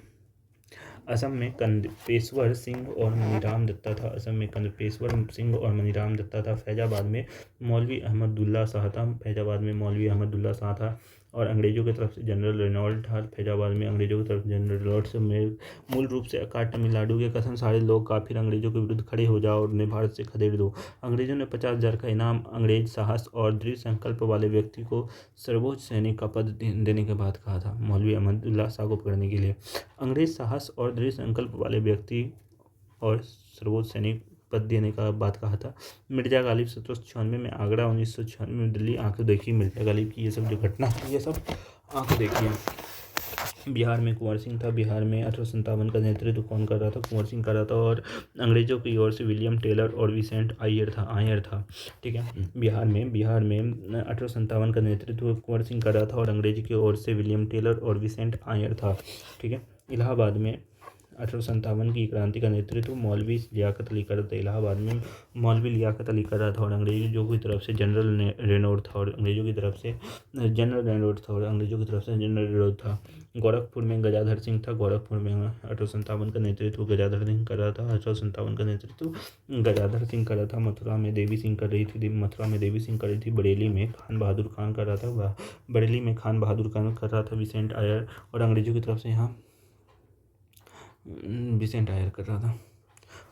असम में कंदपेश्वर सिंह और मनीराम दत्ता था। असम में कंदपेश्वर सिंह और मनीराम दत्ता था। फैजाबाद में मौलवी अहमदुल्ला शाह था। फैजाबाद में मौलवी अहमदुल्ला शाह था और अंग्रेजों की तरफ से जनरल रेनॉल्ड था। फैजाबाद में अंग्रेजों की तरफ जनरल रेनॉल्ड से मूल रूप से अकाट तमिलनाडु के कथन सारे लोग काफिर अंग्रेजों के विरुद्ध खड़े हो जाओ और उन्हें भारत से खदेड़ दो। अंग्रेजों ने 50,000 का इनाम अंग्रेज साहस और दृढ़ संकल्प वाले व्यक्ति को सर्वोच्च सैनिक का पद देने के बाद कहा था। मौलवी अहमदुल्ला शाह को पकड़ने के लिए अंग्रेज साहस और दृढ़ संकल्प वाले व्यक्ति और सर्वोच्च सैनिक पद देने का बात कहा था। मिर्जा गालिब 1796 में आगरा, 1996 में दिल्ली। आंखें देखी मिर्जा गालिब की ये सब जो घटना थी ये सब आंखें देखी है। बिहार में कुंवर सिंह था। बिहार में 1857 का नेतृत्व कौन कर रहा था? कुंवर सिंह कर रहा था और अंग्रेजों की ओर से विलियम टेलर और विसेंट आयर था। ठीक है। बिहार में 1857 का नेतृत्व कुंवर सिंह कर रहा था और अंग्रेजी की ओर से विलियम टेलर और विसेंट आयर था। ठीक है। इलाहाबाद में 1857 की क्रांति का नेतृत्व मौलवी लियाकत अली कर रहा था। इलाहाबाद में मौलवी लियाकत अली कर रहा था और अंग्रेजों की तरफ से जनरल रेनॉल्ड था और अंग्रेजों की तरफ से जनरल रेनॉल्ड था। गोरखपुर में गजाधर सिंह था। गोरखपुर में 1857 का नेतृत्व गजाधर सिंह कर रहा था। 1857 का नेतृत्व गजाधर सिंह कर रहा था। मथुरा में देवी सिंह कर रही थी। बरेली में खान बहादुर खान कर रहा था। कर रहा था विसेंट आयर और अंग्रेजों की तरफ से यहाँ विसेंट आयर कर रहा था।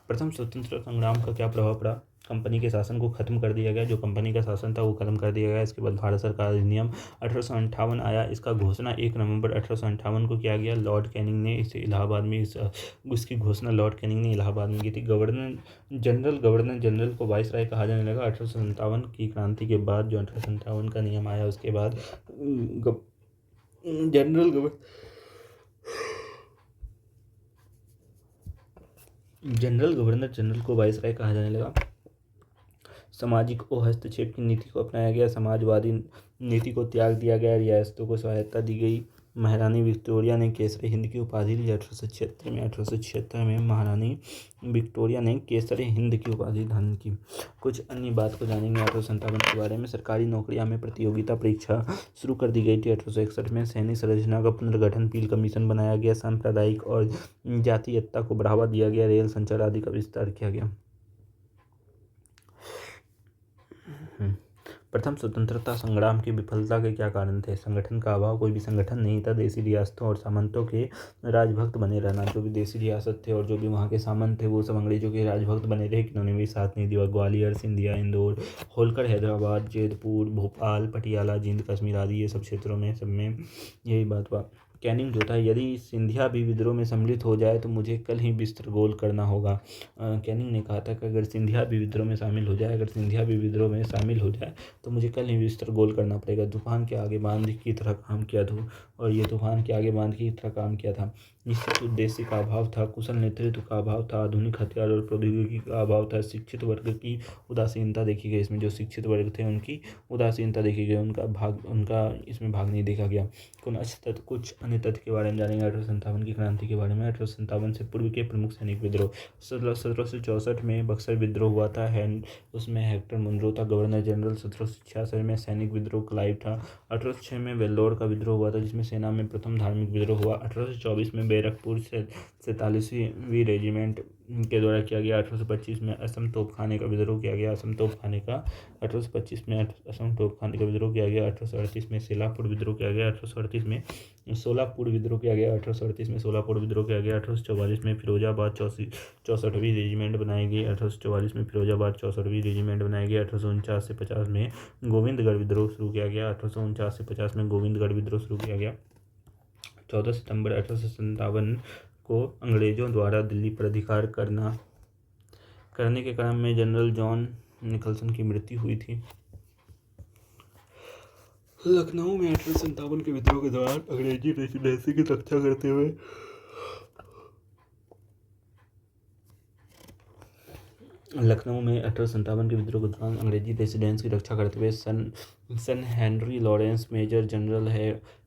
प्रथम स्वतंत्रता संग्राम का क्या प्रभाव पड़ा? कंपनी के शासन को खत्म कर दिया गया। जो कंपनी का शासन था वो खत्म कर दिया गया। इसके बाद भारत सरकार अधिनियम 1858 आया। इसका घोषणा 1 नवंबर 1858 को किया गया। लॉर्ड कैनिंग ने इसे इलाहाबाद में इसकी घोषणा लॉर्ड कैनिंग ने इलाहाबाद में की थी। गवर्नर जनरल को वाइसराय कहा जाने लगा 1857 की क्रांति के बाद। जो 1857 का नियम आया उसके बाद गवर्नर जनरल को वाइसराय कहा जाने लगा। सामाजिक हस्तक्षेप की नीति को अपनाया गया। समाजवादी नीति को त्याग दिया गया। रियासतों को स्वायत्तता दी गई। महारानी विक्टोरिया ने केसरी हिंद की उपाधि ली 1876 में महारानी विक्टोरिया ने केसरी हिंद की उपाधि धारण की। कुछ अन्य बात को जानेंगे 1857 के बारे में। सरकारी नौकरियां में प्रतियोगिता परीक्षा शुरू कर दी गई थी। 1861 में सैनिक संरचना का पुनर्गठन पील कमीशन बनाया गया। सांप्रदायिक और जातीयता को बढ़ावा दिया गया। रेल संचार आदि का विस्तार किया गया। प्रथम स्वतंत्रता संग्राम की विफलता के क्या कारण थे? संगठन का अभाव। कोई भी संगठन नहीं था। देसी रियासतों और सामंतों के राजभक्त बने रहना। जो भी देसी रियासत थे और जो भी वहाँ के सामंत थे वो सब अंग्रेजों के राजभक्त बने रहे। किन्होंने भी साथ नहीं दिया। ग्वालियर, सिंधिया, इंदौर, होलकर, हैदराबाद, जैतपुर, भोपाल, पटियाला, जींद, कश्मीर आदि ये सब क्षेत्रों में सब में यही बात हुआ। कैनिंग जो था, यदि सिंधिया भी विद्रोह में सम्मिलित हो जाए तो मुझे कल ही बिस्तर-गोल करना होगा। कैनिंग ने कहा था कि अगर सिंधिया भी विद्रोह में शामिल हो जाए तो मुझे कल ही बिस्तर-गोल करना पड़ेगा। तूफान के आगे बांध की तरह काम किया था और ये तूफान के आगे बांध की तरह काम किया था। निश्चित उद्देश्य का अभाव था। कुशल नेतृत्व का अभाव था। आधुनिक हथियार और प्रौद्योगिकी का अभाव था। शिक्षित वर्ग की उदासीनता देखी गई। इसमें जो शिक्षित वर्ग थे उनकी उदासीनता देखी गई। उनका इसमें भाग नहीं देखा गया। कुछ अन्य तथ्य के बारे में जानेंगे 1857 की क्रांति के बारे में। 1857 से पूर्व के प्रमुख सैनिक विद्रोह। 1764 में बक्सर विद्रोह हुआ था। उसमें हेक्टर मुनरो था गवर्नर जनरल। 1766 में सैनिक विद्रोह क्लाइव था। 1806 में वेल्लोर का विद्रोह हुआ था जिसमें सेना में प्रथम धार्मिक विद्रोह हुआ। 1824 में बैरकपुर से 47वीं रेजिमेंट के द्वारा किया गया। 1825 में असम तोपखाने का विद्रोह किया गया। 1825 में असम तोपखाने का विद्रोह किया गया। 1838 में सोलापुर विद्रोह किया गया। 1838 में सोलापुर विद्रोह किया गया। 1844 में फिरोजाबाद 64वीं रेजिमेंट बनाई गई। 1844 में फिरोजाबाद 64वीं रेजिमेंट बनाई गई। 1849 से 50 में गोविंदगढ़ विद्रोह शुरू किया गया। 1849 से 50 में गोविंदगढ़ विद्रोह शुरू किया गया। 14 सितंबर 1857 को अंग्रेजों द्वारा दिल्ली पर अधिकार करने के क्रम में जनरल जॉन निकलसन की मृत्यु हुई थी। लखनऊ में 1857 के विद्रोह के दौरान अंग्रेजी रेजिडेंसी की रक्षा करते हुए सन Henry Lawrence, major general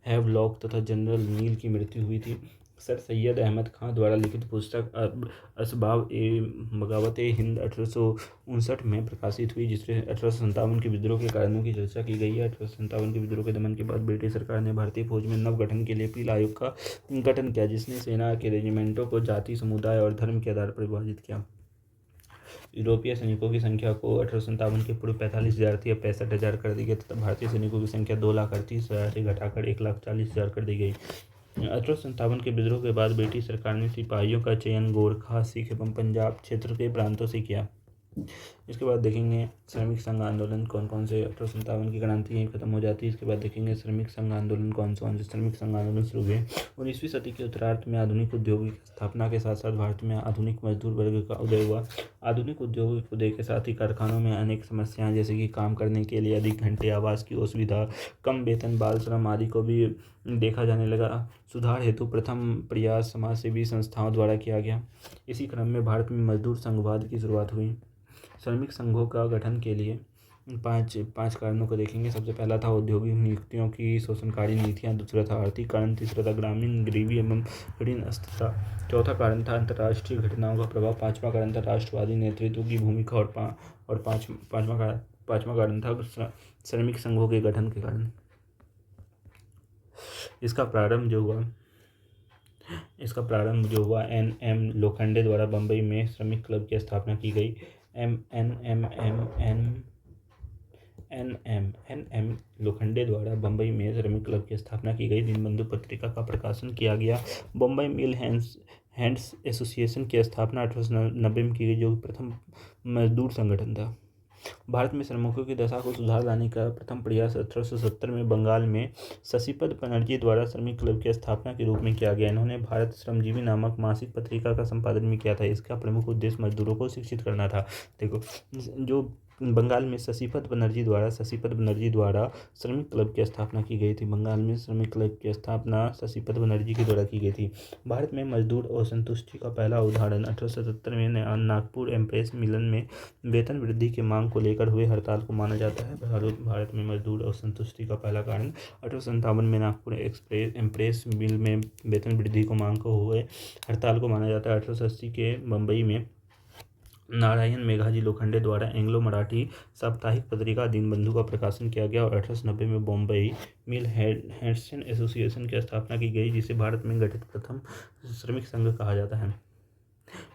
Havelock तथा जनरल नील की मृत्यु हुई थी। सर सैयद अहमद खां द्वारा लिखित पुस्तक असबाब ए बगावत हिंद 1859 में प्रकाशित हुई, जिसमें 1857 के विद्रोह के कारणों की चर्चा की गई है। 1857 के विद्रोह के दमन के बाद ब्रिटिश सरकार ने भारतीय फौज में नव गठन के लिए पील आयोग का गठन किया, जिसने सेना के रेजिमेंटों को जाति, समुदाय और धर्म के आधार पर विभाजित किया। यूरोपीय सैनिकों की संख्या को 1857 के पूर्व 45,000 थी, अब 65,000 कर दी गई तथा भारतीय सैनिकों की संख्या 2,38,000 से घटाकर 1,40,000 कर दी गई। 1857 के विद्रोह के बाद ब्रिटिश सरकार ने सिपाहियों का चयन गोरखा, सिख एवं पंजाब क्षेत्र के प्रांतों से किया। इसके बाद देखेंगे श्रमिक संघ आंदोलन कौन कौन से 1857 की क्रांति यहीं खत्म हो जाती है। इसके बाद देखेंगे श्रमिक संघ आंदोलन कौन से श्रमिक संघ आंदोलन शुरू हुए। 19वीं सदी के उत्तरार्ध में आधुनिक उद्योगों की स्थापना के साथ साथ भारत में आधुनिक मजदूर वर्ग का उदय हुआ। आधुनिक उद्योगों के उदय के साथ ही कारखानों में अनेक समस्याएं, जैसे कि काम करने के लिए अधिक घंटे, आवास की असुविधा, कम वेतन, बाल श्रम आदि को भी देखा जाने लगा। सुधार हेतु प्रथम प्रयास समाजसेवी संस्थाओं द्वारा किया गया। इसी क्रम में भारत में मजदूर संघवाद की शुरुआत हुई। श्रमिक संघों का गठन के लिए पांच कारणों को देखेंगे। सबसे पहला था औद्योगिक नियुक्तियों की शोषणकारी नीतियां, दूसरा था आर्थिक कारण, तीसरा था ग्रामीण गरीबी एवं ऋण अस्थिरता, चौथा कारण था अंतर्राष्ट्रीय घटनाओं का प्रभाव, पांचवा कारण था राष्ट्रवादी नेतृत्व की भूमिका और पांचवा कारण था श्रमिक संघों के गठन के कारण। इसका प्रारंभ जो हुआ एन.एम. लोखंडे द्वारा बम्बई में श्रमिक क्लब की स्थापना की गई। एन.एम. लोखंडे द्वारा बम्बई में श्रमिक क्लब की स्थापना की गई। दीनबंधु पत्रिका का प्रकाशन किया गया। बम्बई मिल हैंड्स एसोसिएशन की स्थापना 1890 में की गई, जो प्रथम मजदूर संगठन था। भारत में श्रमिकों की दशा को सुधार लाने का प्रथम प्रयास 1870 में बंगाल में शशिपद बनर्जी द्वारा श्रमिक क्लब की स्थापना के रूप में किया गया। इन्होंने भारत श्रमजीवी नामक मासिक पत्रिका का संपादन भी किया था। इसका प्रमुख उद्देश्य मजदूरों को शिक्षित करना था। देखो, जो बंगाल में शशिपद बनर्जी द्वारा श्रमिक क्लब की स्थापना की गई थी। बंगाल में श्रमिक क्लब की स्थापना शशिपद बनर्जी के द्वारा की गई थी। भारत में मजदूर असंतुष्टि का पहला उदाहरण 1870 में नागपुर एम्प्रेस मिलन में वेतन वृद्धि की मांग को लेकर हुए हड़ताल को माना जाता है। भारत में मजदूर असंतुष्टि का पहला कारण 1857 में नागपुर एम्प्रेस मिल में वेतन वृद्धि को मांग को हुए हड़ताल को माना जाता है। 1880 के बम्बई में नारायण मेघाजी लोखंडे द्वारा एंग्लो मराठी साप्ताहिक पत्रिका दीनबंधु का प्रकाशन किया गया और 1890 में बॉम्बई मिल हैंड्स एसोसिएशन की स्थापना की गई, जिसे भारत में गठित प्रथम श्रमिक संघ कहा जाता है।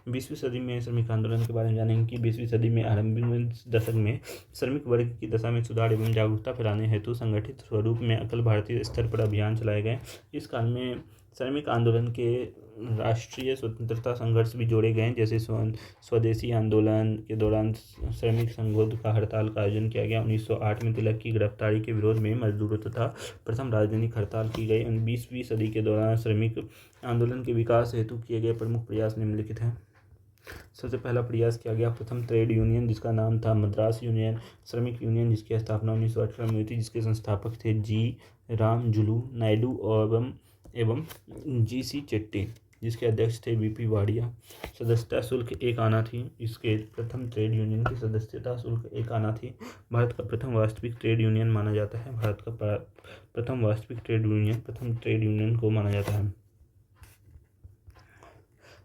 20वीं सदी में श्रमिक आंदोलन के बारे में जानेंगे कि 20वीं सदी में आरंभिक दशक में श्रमिक वर्ग की दशा में सुधार एवं जागरूकता फैलाने हेतु संगठित स्वरूप में अखिल भारतीय स्तर पर अभियान चलाए गए। इस काल में श्रमिक आंदोलन के राष्ट्रीय स्वतंत्रता संघर्ष भी जोड़े गए, जैसे स्वदेशी आंदोलन के दौरान श्रमिक संघों का हड़ताल का आयोजन किया गया। 1908 में तिलक की गिरफ्तारी के विरोध में मजदूरों तथा प्रथम राजनीतिक हड़ताल की गई। 20वीं सदी के दौरान श्रमिक आंदोलन के विकास हेतु किए गए प्रमुख प्रयास निम्नलिखित हैं। सबसे पहला प्रयास किया गया प्रथम ट्रेड यूनियन, जिसका नाम था मद्रास यूनियन श्रमिक यूनियन, जिसकी स्थापना 1918 में हुई थी, जिसके संस्थापक थे जी रामजुलू नायडू एवं जी.सी. चेट्टी, जिसके अध्यक्ष थे वी.पी. वाडिया। सदस्यता शुल्क 1 आना थी। इसके प्रथम ट्रेड यूनियन की सदस्यता शुल्क 1 आना थी। भारत का प्रथम वास्तविक ट्रेड यूनियन माना जाता है। भारत का प्रथम वास्तविक ट्रेड यूनियन को माना जाता है।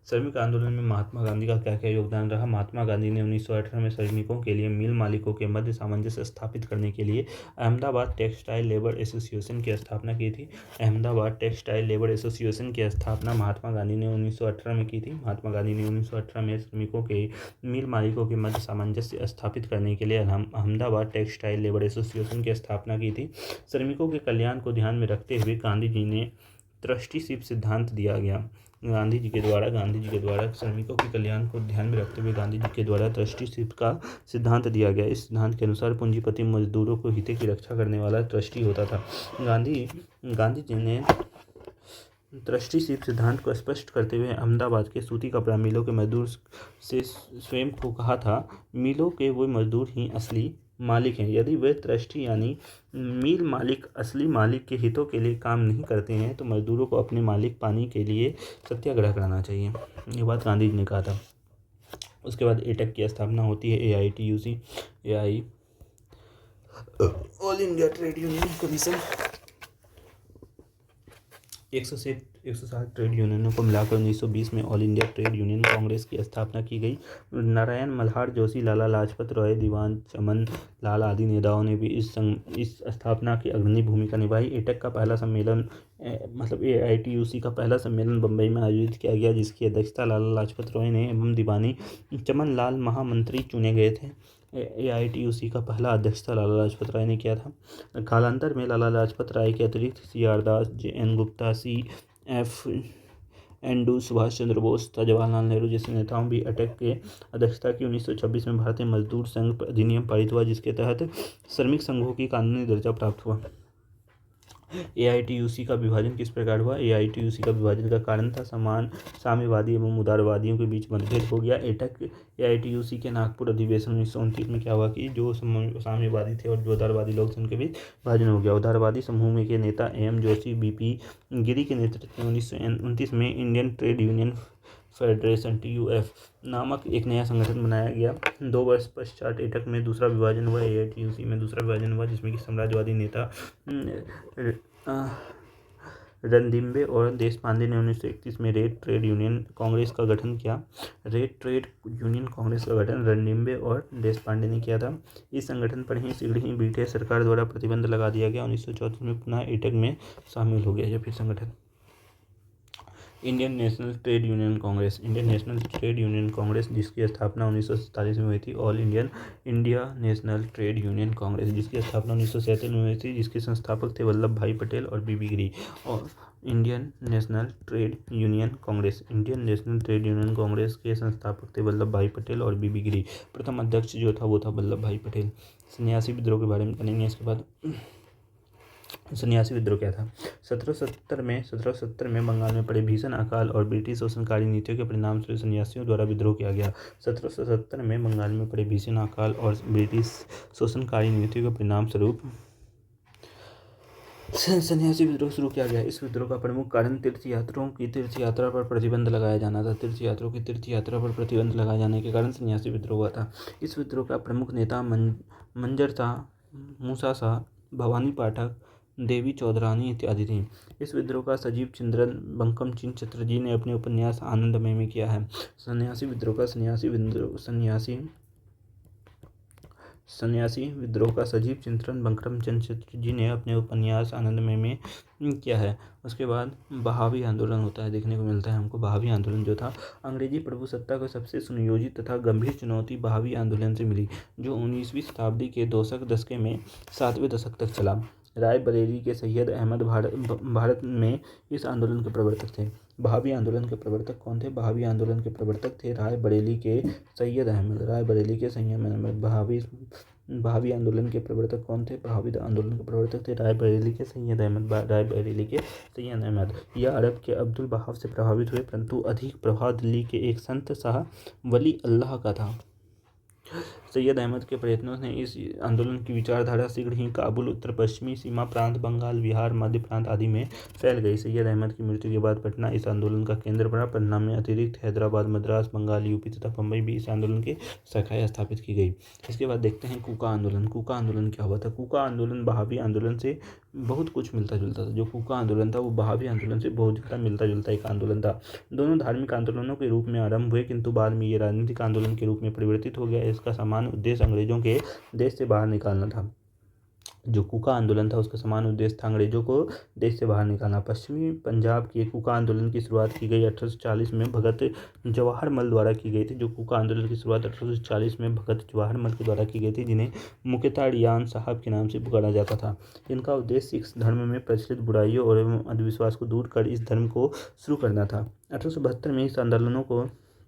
श्रमिक आंदोलन में महात्मा गांधी का क्या क्या योगदान रहा। महात्मा गांधी ने 1918 में श्रमिकों के लिए मिल मालिकों के मध्य सामंजस्य स्थापित करने के लिए अहमदाबाद टेक्सटाइल लेबर एसोसिएशन की स्थापना की थी। अहमदाबाद टेक्सटाइल लेबर एसोसिएशन की स्थापना महात्मा गांधी ने 1918 में की थी। महात्मा गांधी ने 1918 में श्रमिकों के मिल मालिकों के मध्य सामंजस्य स्थापित करने के लिए अहमदाबाद टेक्सटाइल लेबर एसोसिएशन की स्थापना की थी। श्रमिकों के कल्याण को ध्यान में रखते हुए गांधी जी ने ट्रस्टीशिप सिद्धांत दिया गया। गांधी जी के द्वारा श्रमिकों के कल्याण को ध्यान में रखते हुए गांधी जी के द्वारा ट्रस्टीशिप का सिद्धांत दिया गया। इस सिद्धांत के अनुसार पूंजीपति मजदूरों को हित की रक्षा करने वाला ट्रस्टी होता था। गांधी जी ने ट्रस्टीशिप सिद्धांत को स्पष्ट करते हुए अहमदाबाद के सूती कपड़ा मिलों के मजदूर से स्वयं को कहा था, मिलों के वो मजदूर ही असली मालिक हैं। यदि वे ट्रस्टी यानी मिल मालिक असली मालिक के हितों के लिए काम नहीं करते हैं तो मजदूरों को अपने मालिक पाने के लिए सत्याग्रह कराना चाहिए। ये बात गांधी जी ने कहा था। उसके बाद एटक की स्थापना होती है। AITUC all India trade union commission. 160 trade यूनियनों को मिलाकर 1920 में all India trade union Congress की स्थापना की गई। नारायण मल्हार जोशी, लाला लाजपत राय, दीवान चमन लाल आदि नेताओं ने भी इस स्थापना की अग्रणी भूमिका निभाई। एटक का पहला सम्मेलन मतलब AITUC का पहला सम्मेलन बम्बई में आयोजित किया गया, जिसकी अध्यक्षता लाला लाजपत राय ने एवं दीवानी चमन लाल महामंत्री चुने गए थे। AITUC का पहला अध्यक्षता लाला लाजपत राय ने किया था। कालांतर में लाला लाजपत राय के अतिरिक्त CR दास, JN गुप्ता, CF एंडू, सुभाष चंद्र बोस तथा जवाहरलाल नेहरू जैसे नेताओं भी अटक के अध्यक्षता की। 1926 में भारतीय मजदूर संघ अधिनियम पारित हुआ, जिसके तहत श्रमिक संघों की कानूनी दर्जा प्राप्त हुआ। AITUC का विभाजन किस प्रकार हुआ? AITUC का विभाजन का कारण था साम्यवादी एवं उदारवादियों के बीच मतभेद हो गया। AITUC के नागपुर अधिवेशन 1929 में क्या हुआ कि जो साम्यवादी थे और जो उदारवादी लोग थे उनके बीच विभाजन हो गया। उदारवादी समूह के नेता AM जोशी, BP गिरी के नेतृत्व में 1929 में Indian trade union federation TUF नामक एक नया संगठन बनाया गया। 2 वर्ष पश्चात एटक में दूसरा विभाजन हुआ। AITUC में दूसरा विभाजन हुआ, जिसमें कि साम्राज्यवादी नेता रणदिम्बे और देशपांडे ने 1931 में रेड ट्रेड यूनियन कांग्रेस का गठन किया। रेड ट्रेड यूनियन कांग्रेस का गठन रणदिम्बे और देशपांडे ने किया था। इस संगठन पर ही शीघ्र ही ब्रिटिश सरकार द्वारा प्रतिबंध लगा दिया गया। 1934 में पुनः एटक में शामिल हो गया यह फिर संगठन। Indian national trade union Congress. Indian national trade union Congress, जिसकी स्थापना 1947 में हुई थी। All India national trade union Congress, जिसकी स्थापना 1947 में हुई थी, जिसके संस्थापक थे वल्लभ भाई पटेल और BB गिरी। और Indian national trade union Congress, Indian national trade union Congress के संस्थापक थे वल्लभ भाई पटेल और BB गिरी। प्रथम अध्यक्ष जो था वो था वल्लभ भाई पटेल। सन्यासी विद्रोह के बारे में जानेंगे इसके बाद। सन्यासी विद्रोह क्या था? 1770 में बंगाल में पड़े भीषण अकाल और ब्रिटिश शोषणकारी नीतियों के परिणाम स्वरूप सन्यासियों द्वारा विद्रोह किया गया। 1770 में बंगाल में पड़े भीषण अकाल और ब्रिटिश शोषणकारी नीतियों के परिणाम स्वरूप सन्यासी विद्रोह शुरू किया गया। इस विद्रोह का प्रमुख कारण तीर्थयात्रियों की तीर्थयात्रा पर प्रतिबंध लगाया जाना था। तीर्थयात्रियों की तीर्थयात्रा पर प्रतिबंध लगाए जाने के कारण सन्यासी विद्रोह हुआ था। इस विद्रोह का प्रमुख नेता मंजर शाह, मूसा शाह, भवानी पाठक, देवी चौधरानी इत्यादि थी। इस विद्रोह का सजीव चिंद्रन बंकम चंद्र जी ने अपने उपन्यास आनंदमय में किया है। सन्यासी विद्रोह का सजीव चिंतन बंकम चंद्र जी ने अपने उपन्यास आनंदमय में किया है। उसके बाद बहावी आंदोलन होता है, देखने को मिलता है हमको। बहावी आंदोलन जो था, अंग्रेजी प्रभुसत्ता को सबसे सुनियोजित तथा गंभीर चुनौती बहावी आंदोलन से मिली, जो 19वीं शताब्दी के दशक में 7वें दशक तक चला। राय बरेली के सैयद अहमद भारत में इस आंदोलन के प्रवर्तक थे। बहावी आंदोलन के प्रवर्तक कौन थे? बहावी आंदोलन के प्रवर्तक थे राय बरेली के सैयद अहमद। बहावी आंदोलन के प्रवर्तक कौन थे? बहावी आंदोलन के प्रवर्तक थे राय बरेली के सैयद अहमद। यह अरब के अब्दुल बहाव से प्रभावित हुए, परंतु अधिक प्रभाव दिल्ली के एक संत शाह वली अल्लाह का था। सैयद अहमद के प्रयत्नों ने इस आंदोलन की विचारधारा शीघ्र ही काबुल, उत्तर पश्चिमी सीमा प्रांत, बंगाल, बिहार, मध्य प्रांत आदि में फैल गई। सैयद अहमद की मृत्यु के बाद पटना इस आंदोलन का केंद्र बना। पटना में अतिरिक्त हैदराबाद, मद्रास, बंगाल, यूपी तथा बम्बई भी इस आंदोलन की शाखाएं स्थापित की गई। इसके बाद देखते हैं कूका आंदोलन। कूका आंदोलन क्या हुआ था? कूका आंदोलन बहावी आंदोलन से बहुत कुछ मिलता जुलता था। जो कूका आंदोलन था वो बहावी आंदोलन से बहुत ज़्यादा मिलता जुलता एक आंदोलन था। दोनों धार्मिक आंदोलनों के रूप में आरंभ हुए, किंतु बाद में ये राजनीतिक आंदोलन के रूप में परिवर्तित हो गया। इसका सामान्य उद्देश्य अंग्रेजों के देश से बाहर निकालना था। जो कूका आंदोलन था उसका समान उद्देश्य था अंग्रेजों को देश से बाहर निकालना। पश्चिमी पंजाब के कूका आंदोलन की शुरुआत की गई 1840 में भगत जवाहर मल द्वारा की गई थी। जो कूका आंदोलन की शुरुआत 1840 में भगत जवाहर मल के द्वारा की गई थी, जिन्हें मुकेता रियान साहब के नाम से पुकारा जाता था। इनका उद्देश्य सिख धर्म में प्रचलित बुराइयों और अंधविश्वास को दूर कर इस धर्म को शुरू करना था। 1872 में इस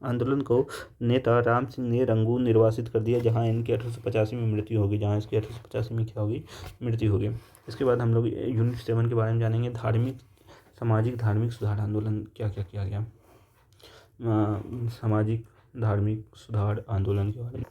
आंदोलन को नेता राम सिंह ने रंगून निर्वासित कर दिया, जहां इनकी 1885 में मृत्यु होगी। मृत्यु होगी। इसके बाद हम लोग यूनिट 7 के बारे में जानेंगे। सामाजिक धार्मिक सुधार आंदोलन क्या क्या किया गया। सामाजिक धार्मिक सुधार आंदोलन के बारे में